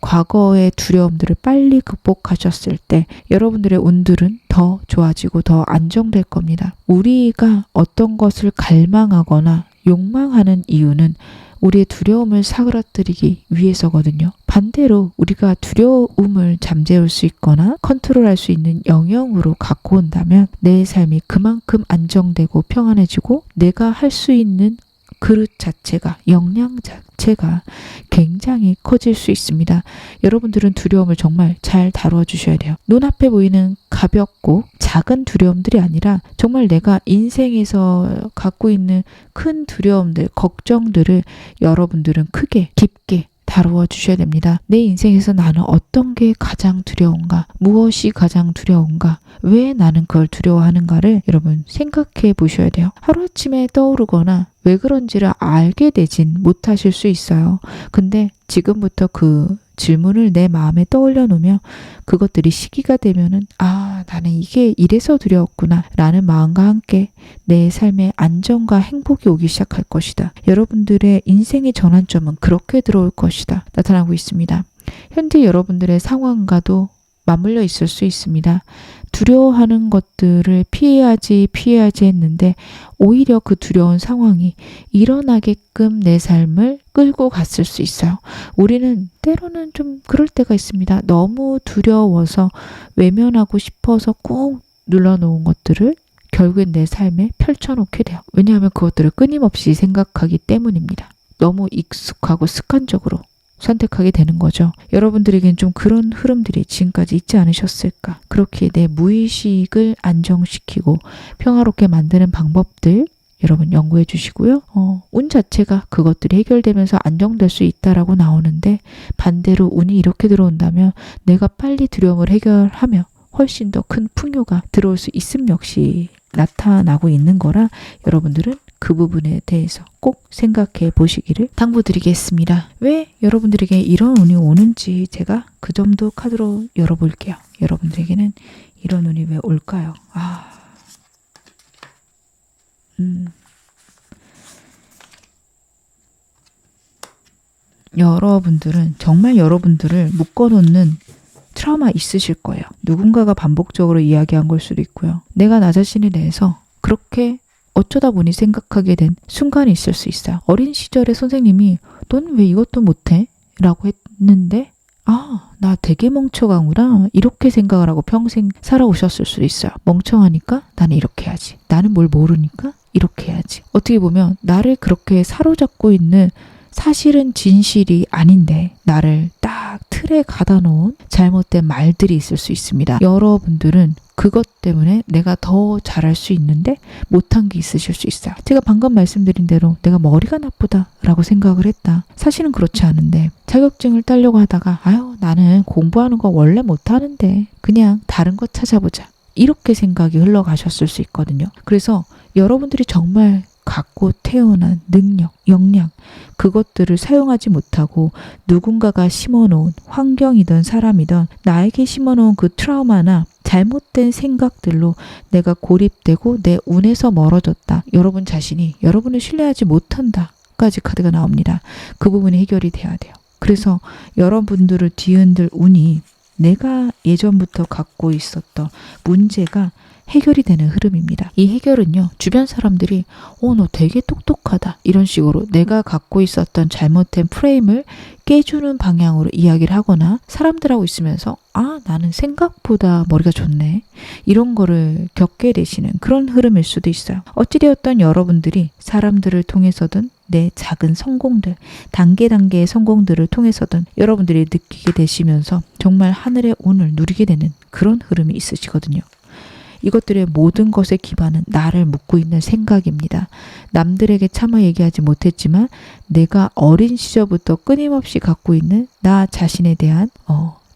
과거의 두려움들을 빨리 극복하셨을 때 여러분들의 운들은 더 좋아지고 더 안정될 겁니다. 우리가 어떤 것을 갈망하거나 욕망하는 이유는 우리의 두려움을 사그라뜨리기 위해서거든요. 반대로 우리가 두려움을 잠재울 수 있거나 컨트롤할 수 있는 영역으로 갖고 온다면 내 삶이 그만큼 안정되고 평안해지고 내가 할 수 있는 그릇 자체가, 역량 자체가 굉장히 커질 수 있습니다. 여러분들은 두려움을 정말 잘 다루어 주셔야 돼요. 눈앞에 보이는 가볍고 작은 두려움들이 아니라 정말 내가 인생에서 갖고 있는 큰 두려움들, 걱정들을 여러분들은 크게, 깊게 다루어 주셔야 됩니다. 내 인생에서 나는 어떤 게 가장 두려운가? 무엇이 가장 두려운가? 왜 나는 그걸 두려워하는가를 여러분 생각해 보셔야 돼요. 하루아침에 떠오르거나 왜 그런지를 알게 되진 못하실 수 있어요. 근데 지금부터 그 질문을 내 마음에 떠올려 놓으면 그것들이 시기가 되면은 나는 이게 이래서 두려웠구나 라는 마음과 함께 내 삶에 안정과 행복이 오기 시작할 것이다. 여러분들의 인생의 전환점은 그렇게 들어올 것이다. 나타나고 있습니다. 현재 여러분들의 상황과도 맞물려 있을 수 있습니다. 두려워하는 것들을 피해야지 했는데 오히려 그 두려운 상황이 일어나게끔 내 삶을 끌고 갔을 수 있어요. 우리는 때로는 좀 그럴 때가 있습니다. 너무 두려워서 외면하고 싶어서 꾹 눌러놓은 것들을 결국엔 내 삶에 펼쳐놓게 돼요. 왜냐하면 그것들을 끊임없이 생각하기 때문입니다. 너무 익숙하고 습관적으로 선택하게 되는 거죠. 여러분들에겐 좀 그런 흐름들이 지금까지 있지 않으셨을까? 그렇게 내 무의식을 안정시키고 평화롭게 만드는 방법들 여러분 연구해 주시고요. 운 자체가 그것들이 해결되면서 안정될 수 있다라고 나오는데 반대로 운이 이렇게 들어온다면 내가 빨리 두려움을 해결하며 훨씬 더 큰 풍요가 들어올 수 있음 역시 나타나고 있는 거라 여러분들은 그 부분에 대해서 꼭 생각해 보시기를 당부드리겠습니다. 왜 여러분들에게 이런 운이 오는지 제가 그 점도 카드로 열어볼게요. 여러분들에게는 이런 운이 왜 올까요? 여러분들은 정말 여러분들을 묶어놓는 트라우마 있으실 거예요. 누군가가 반복적으로 이야기한 걸 수도 있고요. 내가 나 자신에 대해서 그렇게 어쩌다 보니 생각하게 된 순간이 있을 수 있어요. 어린 시절에 선생님이 넌 왜 이것도 못해? 라고 했는데 나 되게 멍청하구나 이렇게 생각을 하고 평생 살아오셨을 수도 있어요. 멍청하니까 나는 이렇게 해야지. 나는 뭘 모르니까 이렇게 해야지. 어떻게 보면 나를 그렇게 사로잡고 있는 사실은 진실이 아닌데 나를 딱 틀에 가다 놓은 잘못된 말들이 있을 수 있습니다. 여러분들은 그것 때문에 내가 더 잘할 수 있는데 못한 게 있으실 수 있어요. 제가 방금 말씀드린 대로 내가 머리가 나쁘다 라고 생각을 했다. 사실은 그렇지 않은데 자격증을 따려고 하다가 아유 나는 공부하는 거 원래 못하는데 그냥 다른 거 찾아보자. 이렇게 생각이 흘러가셨을 수 있거든요. 그래서 여러분들이 정말 갖고 태어난 능력, 역량 그것들을 사용하지 못하고 누군가가 심어놓은 환경이든 사람이든 나에게 심어놓은 그 트라우마나 잘못된 생각들로 내가 고립되고 내 운에서 멀어졌다. 여러분 자신이 여러분을 신뢰하지 못한다까지 카드가 나옵니다. 그 부분이 해결이 돼야 돼요. 그래서 여러분들을 뒤흔들 운이 내가 예전부터 갖고 있었던 문제가 해결이 되는 흐름입니다. 이 해결은요. 주변 사람들이 너 되게 똑똑하다. 이런 식으로 내가 갖고 있었던 잘못된 프레임을 깨주는 방향으로 이야기를 하거나 사람들하고 있으면서 나는 생각보다 머리가 좋네. 이런 거를 겪게 되시는 그런 흐름일 수도 있어요. 어찌되었던 여러분들이 사람들을 통해서든 내 작은 성공들, 단계의 성공들을 통해서든 여러분들이 느끼게 되시면서 정말 하늘의 운을 누리게 되는 그런 흐름이 있으시거든요. 이것들의 모든 것의 기반은 나를 묻고 있는 생각입니다. 남들에게 차마 얘기하지 못했지만 내가 어린 시절부터 끊임없이 갖고 있는 나 자신에 대한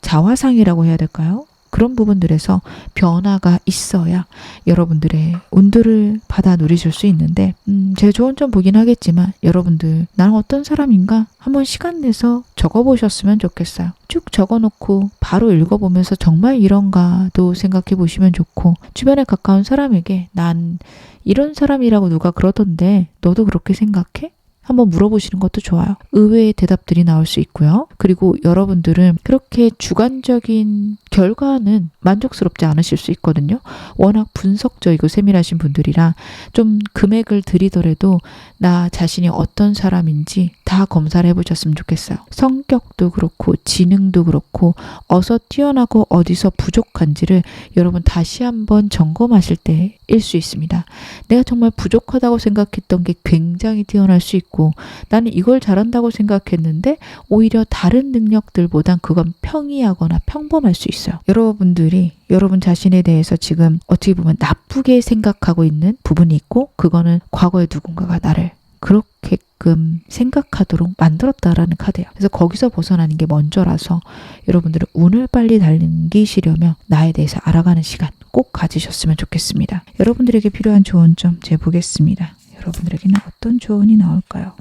자화상이라고 해야 될까요? 그런 부분들에서 변화가 있어야 여러분들의 운들을 받아 누리실 수 있는데 제 좋은 점 보긴 하겠지만 여러분들 나는 어떤 사람인가 한번 시간 내서 적어보셨으면 좋겠어요. 쭉 적어놓고 바로 읽어보면서 정말 이런가도 생각해 보시면 좋고 주변에 가까운 사람에게 난 이런 사람이라고 누가 그러던데 너도 그렇게 생각해? 한번 물어보시는 것도 좋아요. 의외의 대답들이 나올 수 있고요. 그리고 여러분들은 그렇게 주관적인 결과는 만족스럽지 않으실 수 있거든요. 워낙 분석적이고 세밀하신 분들이라 좀 금액을 드리더라도 나 자신이 어떤 사람인지 다 검사를 해보셨으면 좋겠어요. 성격도 그렇고 지능도 그렇고 어디서 뛰어나고 어디서 부족한지를 여러분 다시 한번 점검하실 때일 수 있습니다. 내가 정말 부족하다고 생각했던 게 굉장히 뛰어날 수 있고 나는 이걸 잘한다고 생각했는데 오히려 다른 능력들보단 그건 평이하거나 평범할 수 있어요. 여러분들이 여러분 자신에 대해서 지금 어떻게 보면 나쁘게 생각하고 있는 부분이 있고 그거는 과거에 누군가가 나를 그렇게끔 생각하도록 만들었다라는 카드예요. 그래서 거기서 벗어나는 게 먼저라서 여러분들은 운을 빨리 달리시려면 나에 대해서 알아가는 시간 꼭 가지셨으면 좋겠습니다. 여러분들에게 필요한 조언 좀 재보겠습니다. 여러분들에게는 어떤 조언이 나올까요?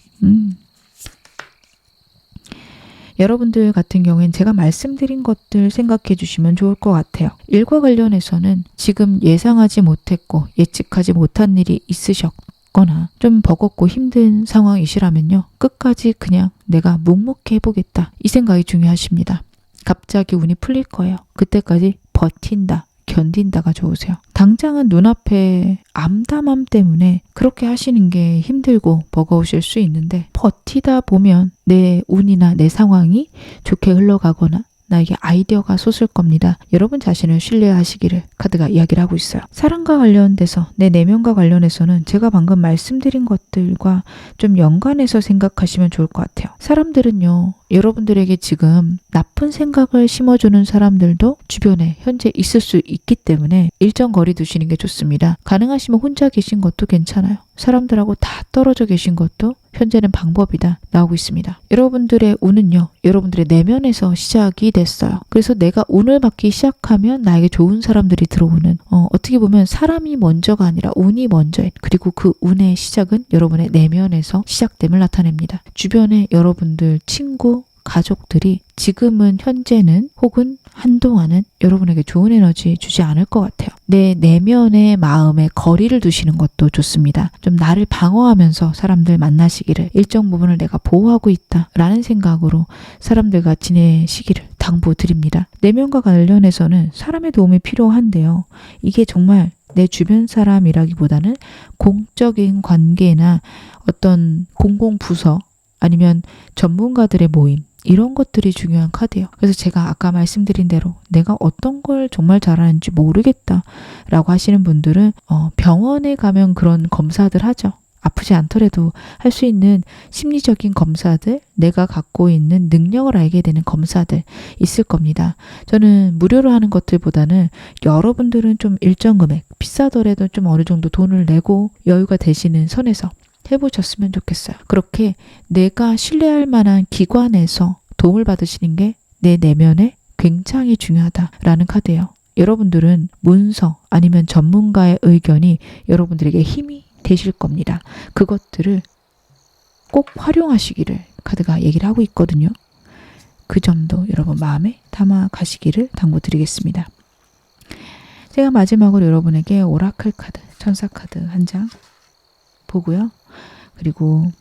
여러분들 같은 경우엔 제가 말씀드린 것들 생각해 주시면 좋을 것 같아요. 일과 관련해서는 지금 예상하지 못했고 예측하지 못한 일이 있으셨거나 좀 버겁고 힘든 상황이시라면요. 끝까지 그냥 내가 묵묵히 해보겠다. 이 생각이 중요하십니다. 갑자기 운이 풀릴 거예요. 그때까지 버틴다. 견딘다가 좋으세요. 당장은 눈앞에 암담함 때문에 그렇게 하시는 게 힘들고 버거우실 수 있는데 버티다 보면 내 운이나 내 상황이 좋게 흘러가거나 나에게 아이디어가 솟을 겁니다. 여러분 자신을 신뢰하시기를 카드가 이야기를 하고 있어요. 사랑과 관련돼서 내 내면과 관련해서는 제가 방금 말씀드린 것들과 좀 연관해서 생각하시면 좋을 것 같아요. 사람들은요. 여러분들에게 지금 나쁜 생각을 심어주는 사람들도 주변에 현재 있을 수 있기 때문에 일정 거리 두시는 게 좋습니다. 가능하시면 혼자 계신 것도 괜찮아요. 사람들하고 다 떨어져 계신 것도 현재는 방법이다 나오고 있습니다. 여러분들의 운은요. 여러분들의 내면에서 시작이 됐어요. 그래서 내가 운을 받기 시작하면 나에게 좋은 사람들이 들어오는 어떻게 보면 사람이 먼저가 아니라 운이 먼저인 그리고 그 운의 시작은 여러분의 내면에서 시작됨을 나타냅니다. 주변에 여러분들 친구 가족들이 지금은 현재는 혹은 한동안은 여러분에게 좋은 에너지 주지 않을 것 같아요. 내 내면의 마음에 거리를 두시는 것도 좋습니다. 좀 나를 방어하면서 사람들 만나시기를 일정 부분을 내가 보호하고 있다라는 생각으로 사람들과 지내시기를 당부드립니다. 내면과 관련해서는 사람의 도움이 필요한데요. 이게 정말 내 주변 사람이라기보다는 공적인 관계나 어떤 공공부서 아니면 전문가들의 모임 이런 것들이 중요한 카드예요. 그래서 제가 아까 말씀드린 대로 내가 어떤 걸 정말 잘하는지 모르겠다 라고 하시는 분들은 병원에 가면 그런 검사들 하죠. 아프지 않더라도 할 수 있는 심리적인 검사들, 내가 갖고 있는 능력을 알게 되는 검사들 있을 겁니다. 저는 무료로 하는 것들보다는 여러분들은 좀 일정 금액, 비싸더라도 좀 어느 정도 돈을 내고 여유가 되시는 선에서 해보셨으면 좋겠어요. 그렇게 내가 신뢰할 만한 기관에서 도움을 받으시는 게 내 내면에 굉장히 중요하다라는 카드예요. 여러분들은 문서 아니면 전문가의 의견이 여러분들에게 힘이 되실 겁니다. 그것들을 꼭 활용하시기를 카드가 얘기를 하고 있거든요. 그 점도 여러분 마음에 담아 가시기를 당부드리겠습니다. 제가 마지막으로 여러분에게 오라클 카드, 천사 카드 한 장 보고요. 그리고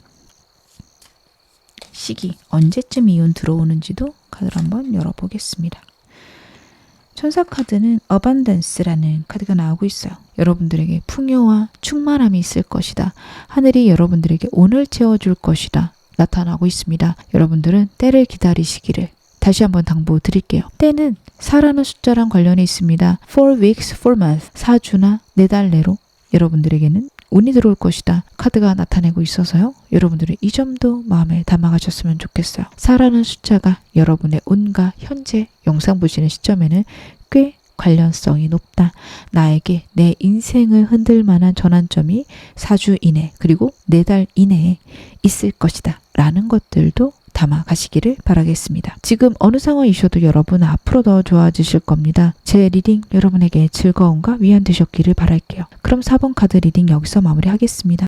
시기, 언제쯤 이혼 들어오는지도 카드를 한번 열어보겠습니다. 천사 카드는 어반던스라는 카드가 나오고 있어요. 여러분들에게 풍요와 충만함이 있을 것이다. 하늘이 여러분들에게 온을 채워줄 것이다. 나타나고 있습니다. 여러분들은 때를 기다리시기를 다시 한번 당부드릴게요. 때는 4라는 숫자랑 관련이 있습니다. 4 weeks, 4 months, 4주나 4달 내로 여러분들에게는 운이 들어올 것이다. 카드가 나타내고 있어서요. 여러분들은 이 점도 마음에 담아가셨으면 좋겠어요. 4라는 숫자가 여러분의 운과 현재 영상 보시는 시점에는 꽤 관련성이 높다. 나에게 내 인생을 흔들 만한 전환점이 4주 이내 그리고 4달 이내에 있을 것이다. 라는 것들도 담아 가시기를 바라겠습니다. 지금 어느 상황이셔도 여러분 앞으로 더 좋아지실 겁니다. 제 리딩 여러분에게 즐거움과 위안 되셨기를 바랄게요. 그럼 4번 카드 리딩 여기서 마무리하겠습니다.